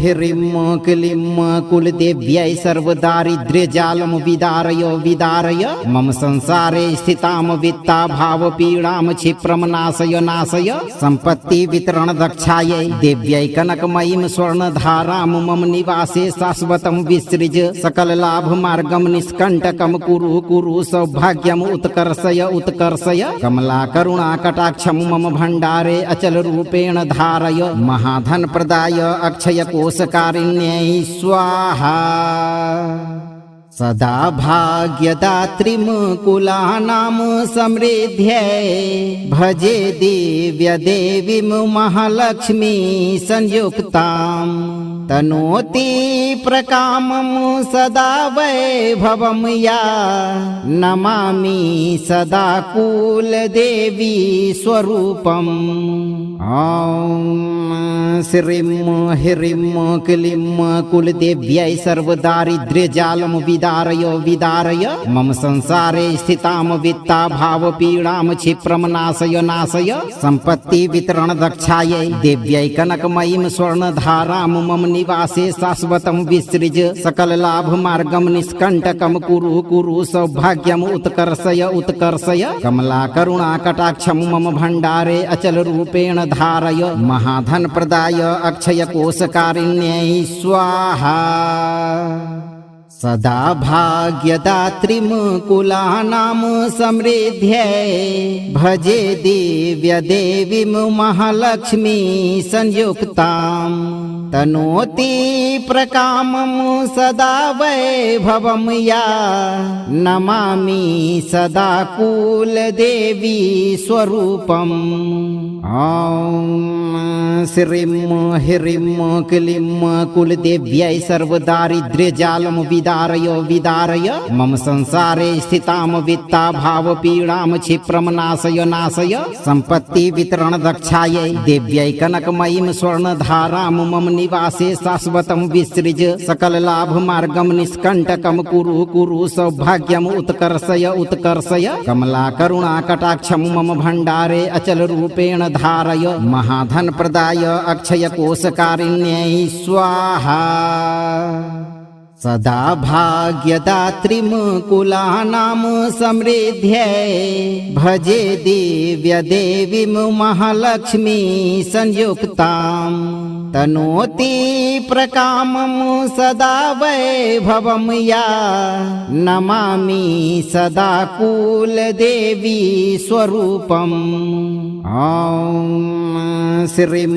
ह्रीं क्लीं कुलदेव्यै सर्वदारिद्र्यजालं विदारय मम संसारे स्थितां वित्ताभावपीडां क्षिप्रं नाशय सम्पत्ति वितरण दक्षायै देव्यै कनकमयीं स्वर्णधारां मम निवासे शाश्वतं विसृज सकल लाभ मार्गं निष्कण्टकं कुरु सौभाग्यम् उत्कर्षय कमला करुणा कटाक्षं मम भण्डारे अचल रूपेण धारय महाधन प्रदाय अक्षय कोशकारिण्यै स्वाहा सदा भाग्यदात्रीमुकुलानां समृद्ध्यै भजे दिव्यदेवीं महालक्ष्मी संयुक्तां तनोति प्रकामं सदा वैभवं या नमामि सदा कुलदेवी स्वरूपम् ॐ श्रीं ह्रीं क्लीं कुलदेव्यै सर्वदारिद्र्यजालं विदारय मम संसारे स्थितां वित्ताभावपीडां क्षिप्रं नाशय सम्पत्ति वितरण दक्षायै देव्यै कनकमयीं स्वर्णधारां मम निवासे शाश्वतं विसृज सकल लाभ मार्गं निष्कण्टकं कुरु सौभाग्यम् उत्कर्षय कमला करुणा कटाक्षं मम भण्डारे अचल रूपेण धारय महाधन प्रदाय अक्षय कोशकारिण्यै स्वाहा सदा भाग्यदात्रीमुकुलानां समृद्ध्यै भजे दिव्यदेवीं महालक्ष्मी संयुक्तां तनोति प्रकामं सदा वैभवं या नमामि सदा कुलदेवी स्वरूपम् ॐ श्रीं ह्रीं क्लीं कुलदेव्यै सर्वदारिद्र्यजालं विदारय मम संसारे स्थितां वित्ताभावपीडां क्षिप्रं नाशय सम्पत्ति वितरण दक्षायै देव्यै कनकमयीं स्वर्णधारां मम निवासे शाश्वतं विसृज सकल लाभ मार्गं निष्कण्टकं कुरु सौभाग्यम् उत्कर्षय कमला करुणा कटाक्षं मम भण्डारे अचल रूपेण धारय महाधन प्रदाय अक्षय कोशकारिण्यै स्वाहा सदा भाग्यदात्रीमुकुलानां समृद्ध्यै भजे दिव्यदेवीं महालक्ष्मी संयुक्तां तनोति प्रकामं सदा वैभवं या नमामि सदा कुलदेवी स्वरूपम् ॐ श्रीं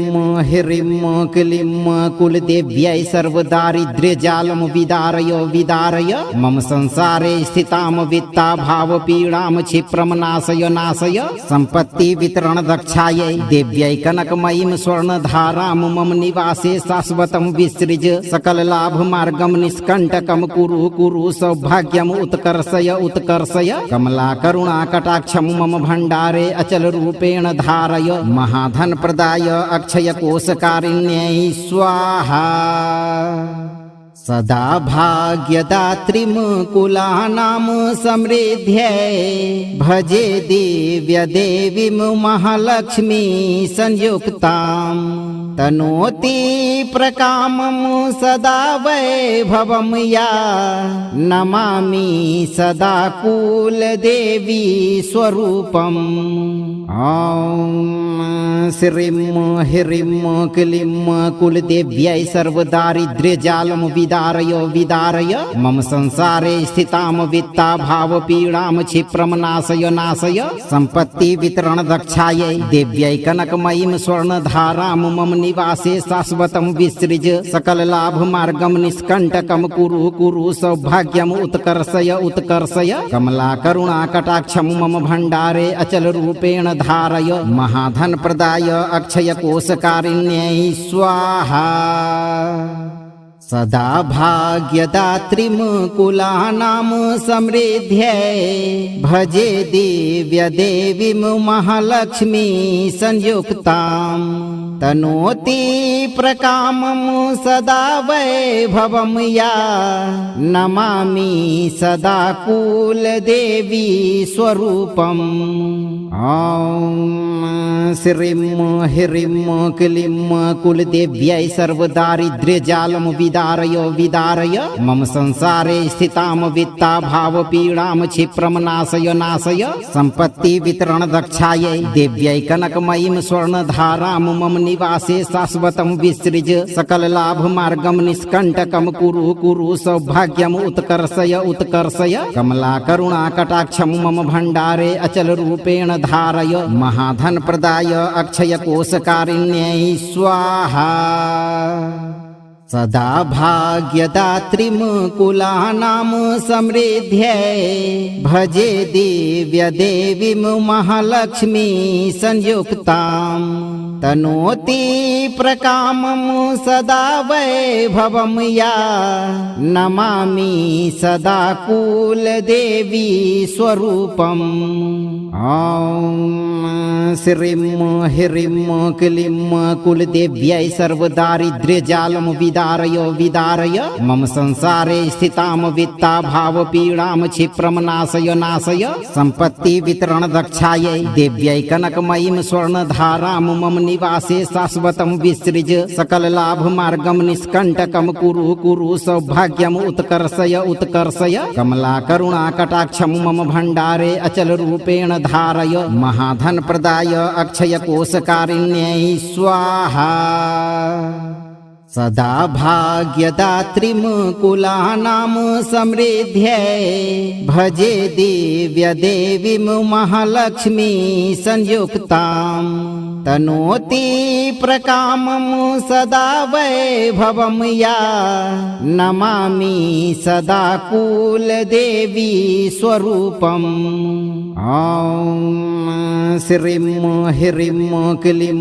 ह्रीं क्लीं कुलदेव्यै सर्वदारिद्र्यजालं विदारय मम संसारे स्थितां वित्ताभावपीडां क्षिप्रं नाशय सम्पत्ति वितरण दक्षायै देव्यै कनकमयीं स्वर्णधारां मम निवासे शाश्वतं विसृज सकल लाभ मार्गं निष्कण्टकं कुरु सौभाग्यम् उत्कर्षय कमला करुणा कटाक्षं मम भण्डारे अचल रूपेण धारय महाधन प्रदाय अक्षय कोशकारिण्यै स्वाहा सदा भाग्यदात्रीमुकुलानां समृद्ध्यै भजे दिव्यदेवीं महालक्ष्मी संयुक्तां तनोति प्रकामं सदा वैभवं या नमामि सदा कुलदेवी स्वरूपम् ॐ श्रीं ह्रीं क्लीं कुलदेव्यै सर्वदारिद्र्यजालं विदारय मम संसारे स्थितां वित्ताभावपीडां क्षिप्रं नाशय सम्पत्ति वितरण दक्षायै देव्यै कनकमयीं स्वर्णधारां मम निवासे शाश्वतं विसृज सकल लाभ मार्गं निष्कण्टकं कुरु सौभाग्यम् उत्कर्षय कमला करुणा कटाक्षं मम भण्डारे अचल रूपेण धारय महाधन प्रदाय अक्षय कोशकारिण्यै स्वाहा सदा भाग्यदात्रीमुकुलानां समृद्ध्यै भजे दिव्यदेवीं महालक्ष्मी संयुक्तां तनोति प्रकामं सदा वैभवं या नमामि सदा कुलदेवी स्वरूपम् ॐ श्रीं ह्रीं क्लीं कुलदेव्यै सर्वदारिद्र्यजालं विदारय मम संसारे स्थितां वित्ताभावपीडां क्षिप्रं नाशय सम्पत्ति वितरण दक्षायै देव्यै कनकमयीं स्वर्णधारां मम निवासे शाश्वतं विसृज सकल लाभ मार्गं निष्कण्टकं कुरु सौभाग्यम् उत्कर्षय कमला करुणा कटाक्षं मम भण्डारे अचल रूपेण धारय महाधन प्रदाय अक्षय कोशकारिण्यै स्वाहा सदा भाग्यदात्रीमुकुलानां समृद्ध्यै भजे दिव्यदेवीं महालक्ष्मी संयुक्तां तनोति प्रकामं सदा वैभवं या नमामि सदा कुलदेवी स्वरूपम् ॐ श्रीं ह्रीं क्लीं कुलदेव्यै सर्वदारिद्र्यजालं विदारय मम संसारे स्थितां वित्ताभावपीडां क्षिप्रं नाशय सम्पत्ति वितरण दक्षायै देव्यै कनकमयीं स्वर्णधारां मम निवासे शाश्वतं विसृज सकल लाभ मार्गं निष्कण्टकं कुरु सौभाग्यम् उत्कर्षय कमला करुणा कटाक्षं मम भण्डारे अचल रूपेण धारय महाधन प्रदाय अक्षय कोशकारिण्यै स्वाहा सदा भाग्यदात्रीमुकुलानां समृद्ध्यै भजे दिव्यदेवीं महालक्ष्मी संयुक्तां तनोति प्रकामं सदा वैभवं या नमामि सदा कुलदेवी स्वरूपम् ॐ श्रीं ह्रीं क्लीं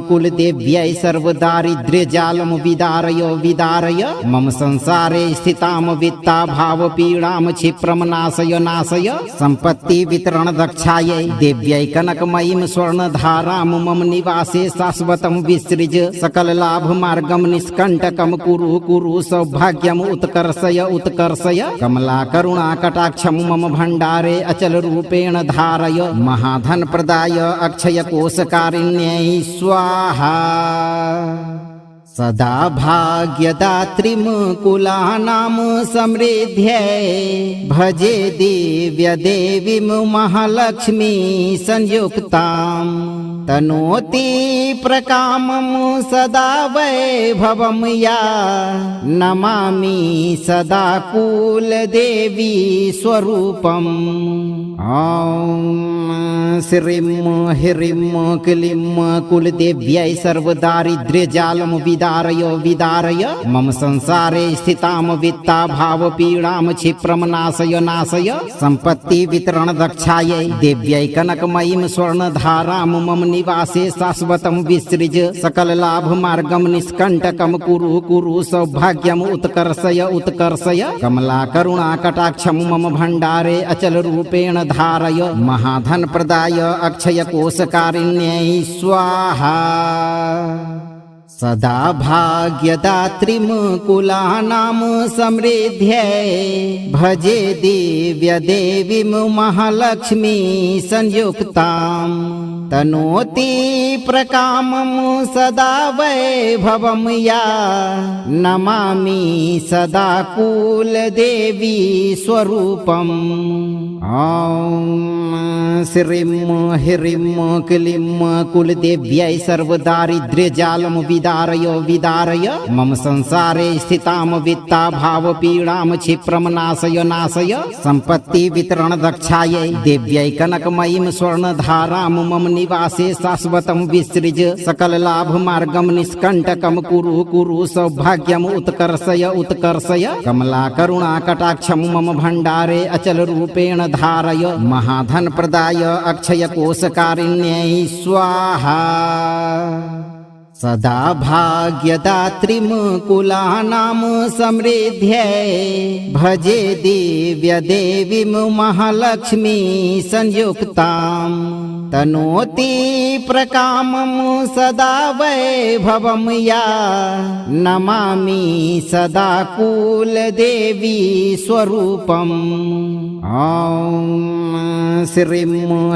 कुलदेव्यै सर्वदारिद्र्यजालं विदारय मम संसारे स्थितां वित्ताभावपीडां क्षिप्रं नाशय सम्पत्ति वितरण दक्षायै देव्यै कनकमयीं स्वर्णधारां मम निवासे शाश्वतं विसृज सकल लाभ मार्गं निष्कण्टकं कुरु सौभाग्यम् उत्कर्षय कमला करुणा कटाक्षं मम भण्डारे अचल रूपेण धारय महाधन प्रदाय अक्षय कोशकारिण्यै स्वाहा सदा भाग्यदात्रीमुकुलानां समृद्ध्यै भजे दिव्यदेवीं महालक्ष्मी संयुक्तां तनोति प्रकामं सदा वैभवं या नमामि सदा कुलदेवी स्वरूपम् ॐ श्रीं ह्रीं क्लीं कुलदेव्यै सर्वदारिद्र्यजालं विदारय मम संसारे स्थितां वित्ताभावपीडां क्षिप्रं नाशय सम्पत्ति वितरण दक्षायै देव्यै कनकमयीं स्वर्णधारां मम निवासे शाश्वतं विसृज सकल लाभ मार्गं निष्कण्टकं कुरु सौभाग्यम् उत्कर्षय कमला करुणा कटाक्षं मम भण्डारे अचल रूपेण धारय महाधन प्रदाय अक्षय कोशकारिण्यै स्वाहा सदा भाग्यदात्रीमुकुलानां समृद्ध्यै भजे दिव्यदेवीं महालक्ष्मी संयुक्तां तनोति प्रकामं सदा वैभवं या नमामि सदा कुलदेवी स्वरूपम् ॐ श्रीं ह्रीं क्लीं कुलदेव्यै सर्वदारिद्र्यजालं विदारय मम संसारे स्थितां वित्ताभावपीडां क्षिप्रं नाशय सम्पत्ति वितरण दक्षायै देव्यै कनकमयीं स्वर्णधारां मम निवासे शाश्वतं विसृज सकल लाभ मार्गं निष्कण्टकं कुरु सौभाग्यम् उत्कर्षय कमला करुणा कटाक्षं मम भण्डारे अचल रूपेण धारय महाधन प्रदाय अक्षय कोशकारिण्यै स्वाहा सदा भाग्यदात्रीमुकुलानां समृद्ध्यै भजे दिव्य देवीं महालक्ष्मी संयुक्तां तनोति प्रकामं सदा वैभवं या नमामि सदा कुलदेवी स्वरूपम् ॐ श्रीं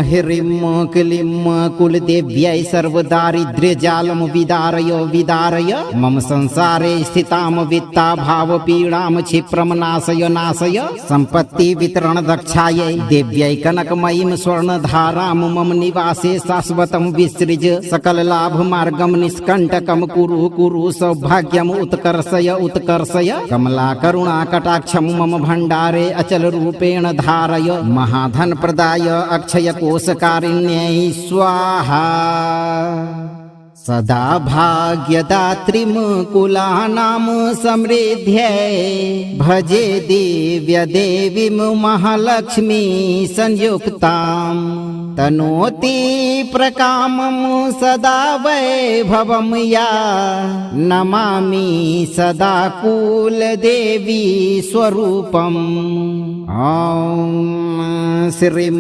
ह्रीं क्लीं कुलदेव्यै सर्वदारिद्र्यजालं विदारय मम संसारे स्थितां वित्ताभावपीडां क्षिप्रं नाशय सम्पत्ति वितरण दक्षायै देव्यै कनकमयीं स्वर्णधारां मम निवासे शाश्वतं विसृज सकल लाभ मार्गं निष्कण्टकं कुरु सौभाग्यम् उत्कर्षय कमला करुणा कटाक्षं मम भण्डारे अचल रूपेण धारय महाधन प्रदाय अक्षय कोशकारिण्यै स्वाहा सदा भाग्यदात्रीमुकुलानां समृद्ध्यै भजे दिव्य देवीं महालक्ष्मी संयुक्तां तनोति प्रकामं सदा वैभवं या नमामि सदा कुलदेवी स्वरूपम् ॐ श्रीं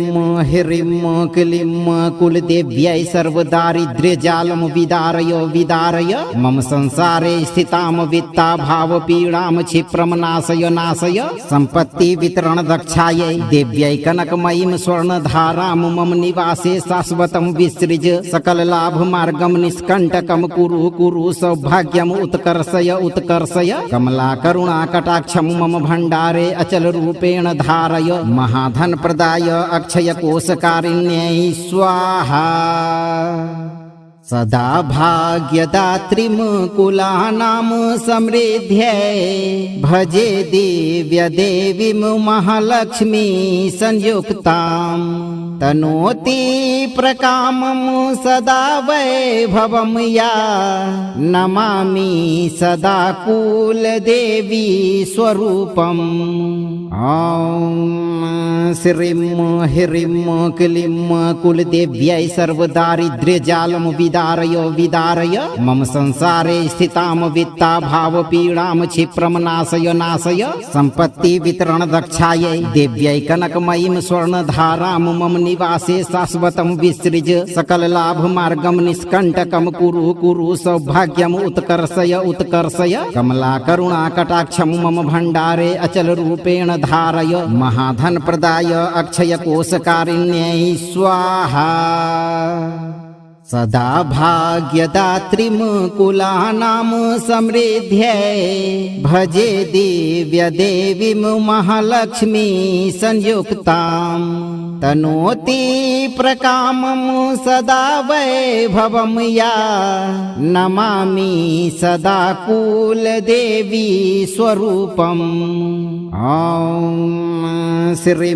ह्रीं क्लीं कुलदेव्यै सर्वदारिद्र्यजालं विदारय मम संसारे स्थितां वित्ताभावपीडां क्षिप्रं नाशय सम्पत्ति वितरण दक्षायै देव्यै कनकमयीं स्वर्णधारां मम निवासे शाश्वतं विसृज सकल लाभ मार्गं निष्कण्टकं कुरु सौभाग्यम् उत्कर्षय कमला करुणा कटाक्षं मम भण्डारे अचल रूपेण धारय महाधन प्रदाय अक्षय कोशकारिण्यै स्वाहा सदा भाग्यदात्रीमुकुलानां समृद्ध्यै भजे दिव्य देवीं महालक्ष्मी संयुक्तां तनोति प्रकामं सदा वैभवं या नमामि सदा कुलदेवी स्वरूपम् ॐ श्रीं ह्रीं क्लीं कुलदेव्यै सर्वदारिद्र्यजालं विदारय मम संसारे स्थितां वित्ताभावपीडां क्षिप्रं नाशय सम्पत्ति वितरण दक्षायै देव्यै कनकमयीं स्वर्णधारां मम निवासे शाश्वतं विसृज सकल लाभ मार्गं निष्कण्टकं कुरु सौभाग्यम् उत्कर्षय कमला करुणा कटाक्षं मम भण्डारे अचल रूपेण धारय महाधन प्रदाय अक्षय कोशकारिण्यै स्वाहा सदा भाग्यदात्रीमुकुलानां समृद्ध्यै भजे दिव्य देवीं महालक्ष्मी संयुक्तां तनोति प्रकामं सदा वैभवं या नमामि सदा कुलदेवी स्वरूपम् ॐ श्रीं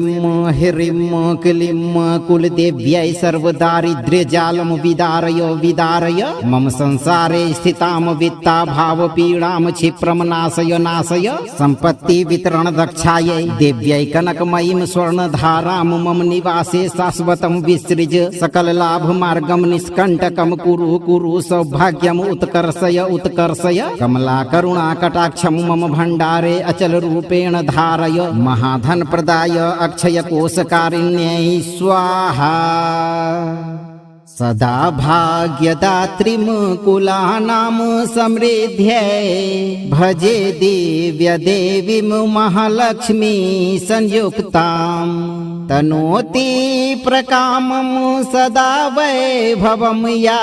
ह्रीं क्लीं कुलदेव्यै सर्वदारिद्र्यजालं विदारय मम संसारे स्थितां वित्ताभावपीडां क्षिप्रं नाशय सम्पत्ति वितरण दक्षायै देव्यै कनकमयीं स्वर्णधारां मम निवासे शाश्वतं विसृज सकल लाभ मार्गं निष्कण्टकं कुरु सौभाग्यम् उत्कर्षय कमला करुणा कटाक्षं मम भण्डारे अचल रूपेण धारय महाधन प्रदाय अक्षय कोशकारिण्यै स्वाहा सदा भाग्यदात्रीमुकुलानां समृद्ध्यै भजे दिव्य देवीं महालक्ष्मी संयुक्तां तनोति प्रकामं सदा वैभवं या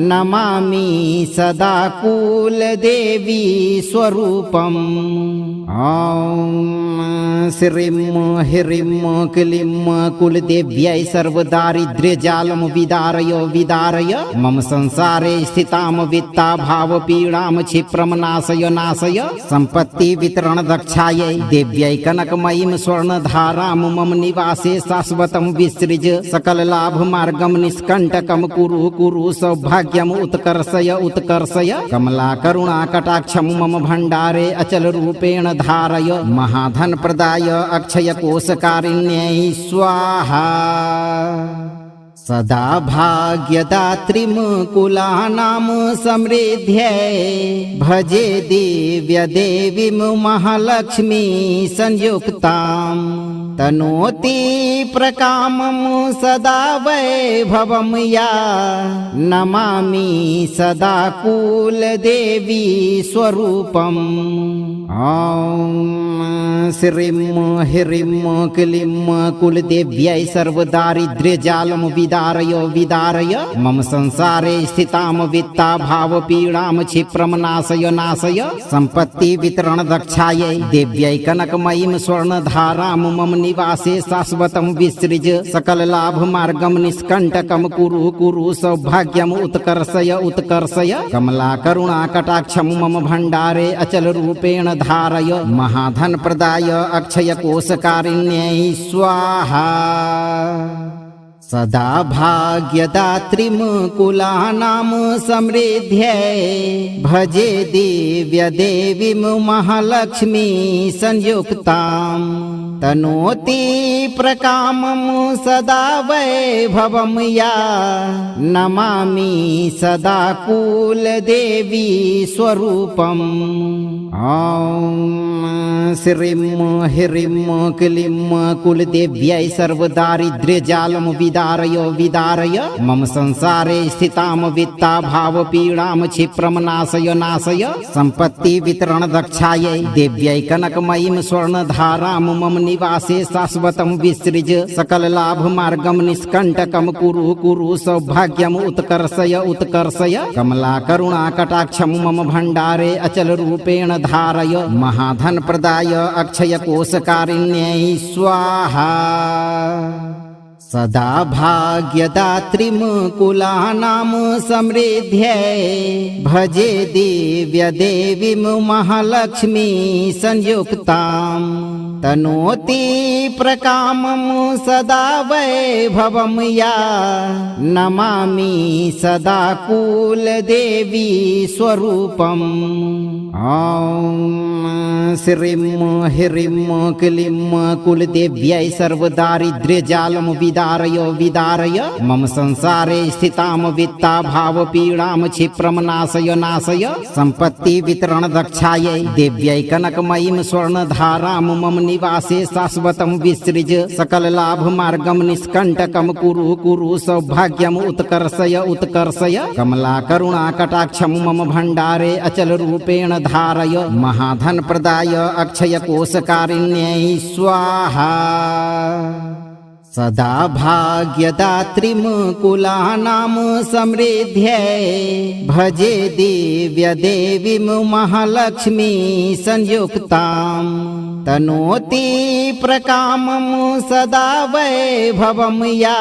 नमामि सदा कुलदेवी स्वरूपम् ॐ श्रीं ह्रीं क्लीं कुलदेव्यै सर्वदारिद्र्यजालं विदारय मम संसारे स्थितां वित्ताभावपीडां क्षिप्रं नाशय सम्पत्ति वितरण दक्षायै देव्यै कनकमयीं स्वर्णधारां मम निवासे शाश्वतं विसृज सकल लाभ मार्गं निष्कण्टकं कुरु सौभाग्यम् उत्कर्षय कमला करुणा कटाक्षं मम भण्डारे अचल रूपेण धारय महाधन प्रदाय अक्षय कोशकारिण्यै स्वाहा सदा भाग्यदात्रीमुकुलानां समृद्ध्यै भजे दिव्य देवीं महालक्ष्मी संयुक्तां तनोति प्रकामं सदा वैभवं या नमामि सदा कुलदेवी स्वरूपम् ॐ श्रीं ह्रीं क्लीं कुलदेव्यै सर्वदारिद्र्यजालं विदारय मम संसारे स्थितां वित्ताभावपीडां क्षिप्रं नाशय सम्पत्ति वितरण दक्षायै देव्यै कनकमयीं स्वर्णधारां मम निवासे शाश्वतं विसृज सकल लाभ मार्गं निष्कण्टकं कुरु सौभाग्यम् उत्कर्षय कमला करुणा कटाक्षं मम भण्डारे अचल रूपेण धारय महाधन प्रदाय अक्षय कोशकारिण्यै स्वाहा सदा भाग्यदात्रीमुकुलानां समृद्ध्यै भजे दिव्य देवीं महालक्ष्मी संयुक्तां तनोति प्रकामं सदा वैभवं या नमामि सदा कुलदेवी स्वरूपम् ॐ श्रीं ह्रीं क्लीं कुलदेव्यै सर्वदारिद्र्यजालं विदारय मम संसारे स्थितां वित्ताभावपीडां क्षिप्रं नाशय सम्पत्ति वितरण दक्षायै देव्यै कनकमयीं स्वर्णधारां मम निवासे शाश्वतं विसृज सकल लाभ मार्गं निष्कण्टकं कुरु सौभाग्यम् उत्कर्षय कमला करुणा कटाक्षं मम भण्डारे अचल रूपेण धारय महाधन प्रदाय अक्षय कोशकारिण्यै स्वाहा सदा भाग्यदात्रीमुकुलानां समृद्ध्यै भजे दिव्य देवीं महालक्ष्मी संयुक्तां तनोति प्रकामं सदा वैभवं या नमामि सदा कुलदेवी स्वरूपम् ॐ श्रीं ह्रीं क्लीं कुलदेव्यै सर्वदारिद्र्यजालं विदारय मम संसारे स्थितां वित्ताभावपीडां क्षिप्रं नाशय सम्पत्ति वितरण दक्षायै देव्यै कनकमयीं स्वर्णधारां मम निवासे शाश्वतं विसृज सकल लाभ मार्गं निष्कण्टकं कुरु सौभाग्यम् उत्कर्षय कमला करुणा कटाक्षं मम भण्डारे अचल रूपेण धारय महाधन प्रदाय अक्षय कोशकारिण्यै स्वाहा सदा भाग्यदात्रीमुकुलानां समृद्ध्यै भजे दिव्य देवीं महालक्ष्मी संयुक्तां तनोति प्रकामं सदा वैभवं या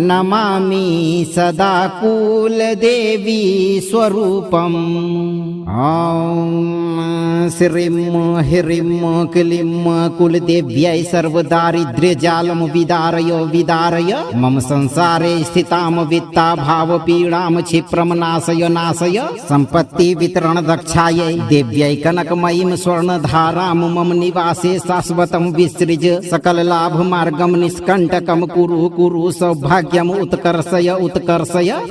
नमामि सदा कुलदेवी स्वरूपम् ॐ श्रीं ह्रीं क्लीं कुलदेव्यै सर्वदारिद्र्यजालं विदारय मम संसारे स्थितां वित्ताभावपीडां क्षिप्रं नाशय सम्पत्ति वितरण दक्षायै देव्यै कनकमयीं स्वर्णधारां मम निवासे शाश्वतं विसृज सकल लाभ मार्गं निष्कण्टकं कुरु सौभाग्यम् उत्कर्षय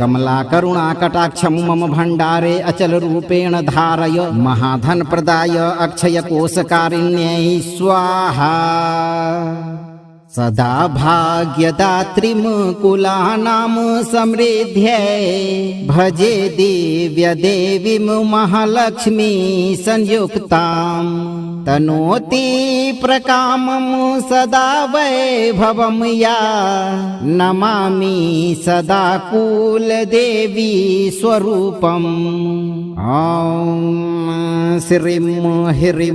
कमला करुणा कटाक्षं मम भण्डारे अचल रूपेण धारय महाधन प्रदाय अक्षय कोशकारिण्यै स्वाहा सदा भाग्यदात्रीमुकुलानां समृद्ध्यै भजे दिव्य देवीं महालक्ष्मी संयुक्तां तनोति प्रकामं सदा वैभवं या नमामि सदा कुलदेवी स्वरूपम् ॐ श्रीं ह्रीं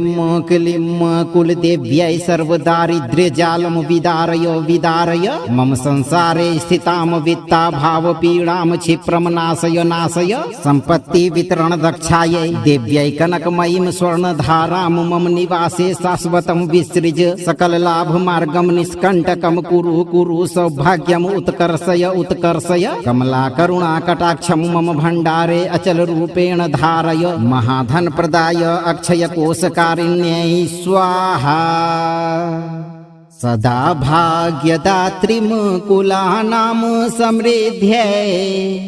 क्लीं कुलदेव्यै सर्वदारिद्र्यजालं विदारय मम संसारे स्थितां वित्ताभावपीडां क्षिप्रं नाशय सम्पत्ति वितरण दक्षायै देव्यै कनकमयीं स्वर्णधारां मम निवासे शाश्वतं विसृज सकल लाभ मार्गं निष्कण्टकं कुरु सौभाग्यम् उत्कर्षय कमला करुणा कटाक्षं मम भण्डारे अचल रूपेण धारय महाधन प्रदाय अक्षय कोशकारिण्यै स्वाहा सदा भाग्यदात्रीमुकुलानां समृद्ध्यै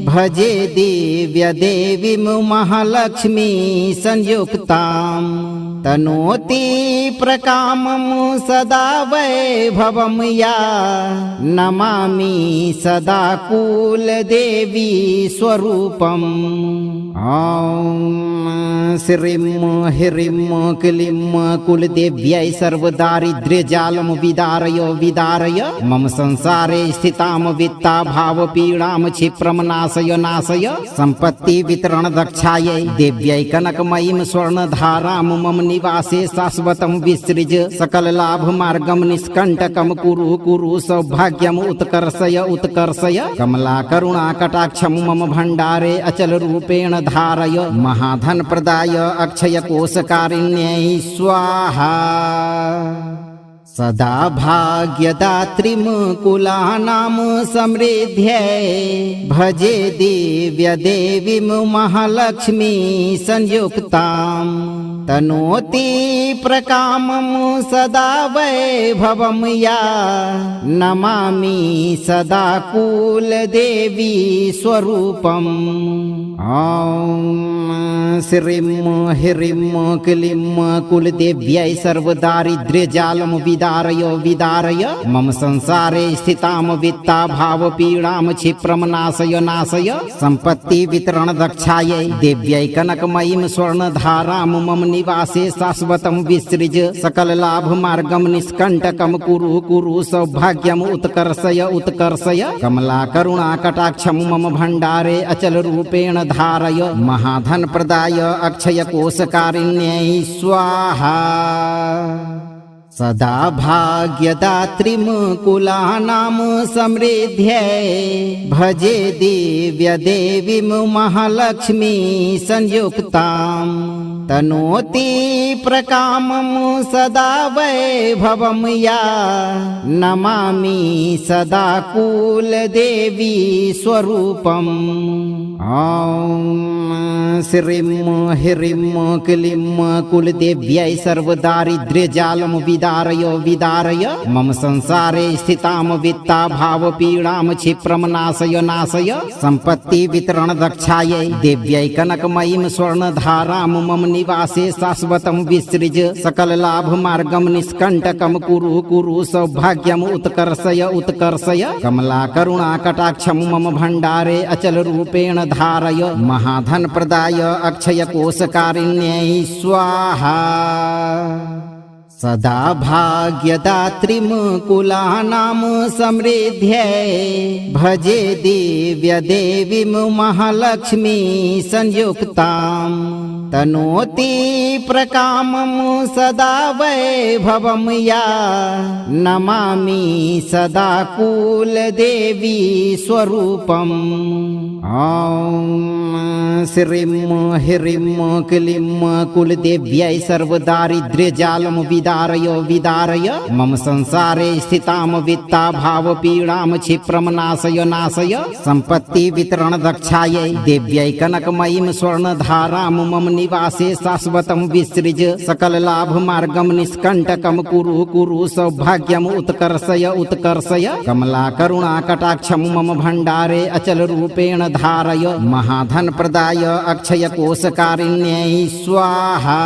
भजे दिव्य देवीं महालक्ष्मी संयुक्तां तनोति प्रकामं सदा वैभवं या नमामि सदा कुलदेवी स्वरूपम् ॐ श्रीं ह्रीं क्लीं कुलदेव्यै सर्वदारिद्र्यजालं विदारय मम संसारे स्थितां वित्ताभावपीडां क्षिप्रं नाशय सम्पत्ति वितरण दक्षायै देव्यै कनकमयीं स्वर्णधारां मम निवासे शाश्वतं विसृज सकल लाभ मार्गं निष्कण्टकं कुरु सौभाग्यम् उत्कर्षय कमला करुणा कटाक्षं मम भण्डारे अचल रूपेण धारय महाधन प्रदाय अक्षय कोशकारिण्यै स्वाहा सदा भाग्यदात्रीमुकुलानां समृद्ध्यै भजे दिव्य देवीं महालक्ष्मी संयुक्तां तनोति प्रकामं सदा वैभवं या नमामि सदा कुलदेवी स्वरूपम् ॐ श्रीं ह्रीं क्लीं कुलदेव्यै सर्वदारिद्र्यजालं विदारय मम संसारे स्थितां वित्ताभावपीडां क्षिप्रं नाशय सम्पत्ति वितरण दक्षायै देव्यै कनकमयीं स्वर्णधारां मम निवासे शाश्वतं विसृज सकल लाभ मार्गं निष्कण्टकं कुरु सौभाग्यम् उत्कर्षय कमला करुणा कटाक्षं मम भण्डारे अचल रूपेण धारय महाधन प्रदाय अक्षय कोशकारिण्यै स्वाहा सदा भाग्यदात्रीमुकुलानां समृद्ध्यै भजे दिव्य देवीं महालक्ष्मी संयुक्तां तनोति प्रकामं सदा वैभवं या नमामि सदा कुलदेवी स्वरूपम् ॐ श्रीं ह्रीं क्लीं कुलदेव्यै सर्वदारिद्र्यजालं विदारय मम संसारे स्थितां वित्ताभावपीडां क्षिप्रं नाशय सम्पत्ति वितरण दक्षायै देव्यै कनकमयीं स्वर्णधारां मम निवासे शाश्वतं विसृज सकल लाभ मार्गं निष्कण्टकं कुरु सौभाग्यम् उत्कर्षय कमला करुणा कटाक्षं मम भण्डारे अचल रूपेण धारय महाधन प्रदाय अक्षय कोशकारिण्यै स्वाहा सदा भाग्यदात्रीमुकुलानां समृद्ध्यै भजे दिव्य देवीं महालक्ष्मी संयुक्तां तनोति प्रकामं सदा वैभवं या नमामि सदा कुलदेवी स्वरूपम् ॐ श्रीं ह्रीं क्लीं कुलदेव्यै सर्वदारिद्र्यजालं विदारय मम संसारे स्थितां वित्ताभावपीडां क्षिप्रं नाशय सम्पत्ति वितरण दक्षायै देव्यै कनकमयीं स्वर्णधारां मम निवासे शाश्वतं विसृज सकल लाभ मार्गं निष्कण्टकं कुरु सौभाग्यम् उत्कर्षय कमला करुणा कटाक्षं मम भण्डारे अचल रूपेण धारय महाधन प्रदाय अक्षय कोशकारिण्यै स्वाहा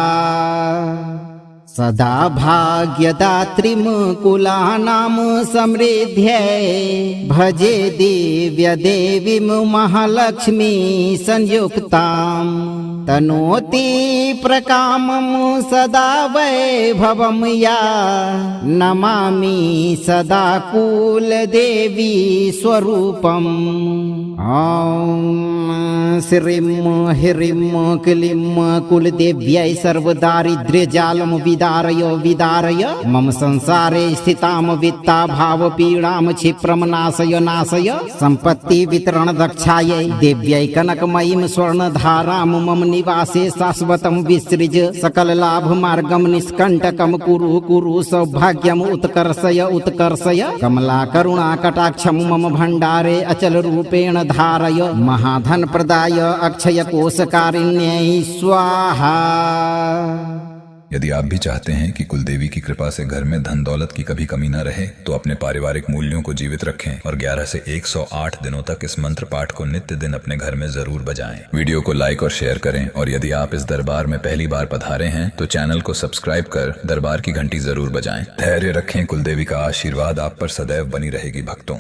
सदा भाग्यदात्रीमुकुलानां समृद्ध्यै भजे दिव्य देवीं महालक्ष्मी संयुक्तां तनोति प्रकामं सदा वैभवं या नमामि सदा कुलदेवी स्वरूपम् ॐ श्रीं ह्रीं क्लीं कुलदेव्यै सर्वदारिद्र्यजालं विदारय मम संसारे स्थितां वित्ताभावपीडां क्षिप्रं नाशय सम्पत्ति वितरण दक्षायै देव्यै कनकमयीं स्वर्णधारां मम निवासे शाश्वतं विसृज सकल लाभ मार्गं निष्कण्टकं कुरु सौभाग्यम् उत्कर्षय कमला करुणा कटाक्षं मम भण्डारे अचल रूपेण धारय महाधन प्रदाय अक्षय कोशकारिण्यै स्वाहा यदि आप भी चाहते हैं कि कुलदेवी की कृपा से घर में धन दौलत की कभी कमी न रहे, तो अपने पारिवारिक मूल्यों को जीवित रखें और 11 से 108 दिनों तक इस मंत्र पाठ को नित्य दिन अपने घर में जरूर बजाएं। वीडियो को लाइक और शेयर करें, और यदि आप इस दरबार में पहली बार पधारे हैं तो चैनल को सब्सक्राइब कर दरबार की घंटी जरूर बजाएं। धैर्य रखें, कुलदेवी का आशीर्वाद आप पर सदैव बनी रहेगी भक्तों।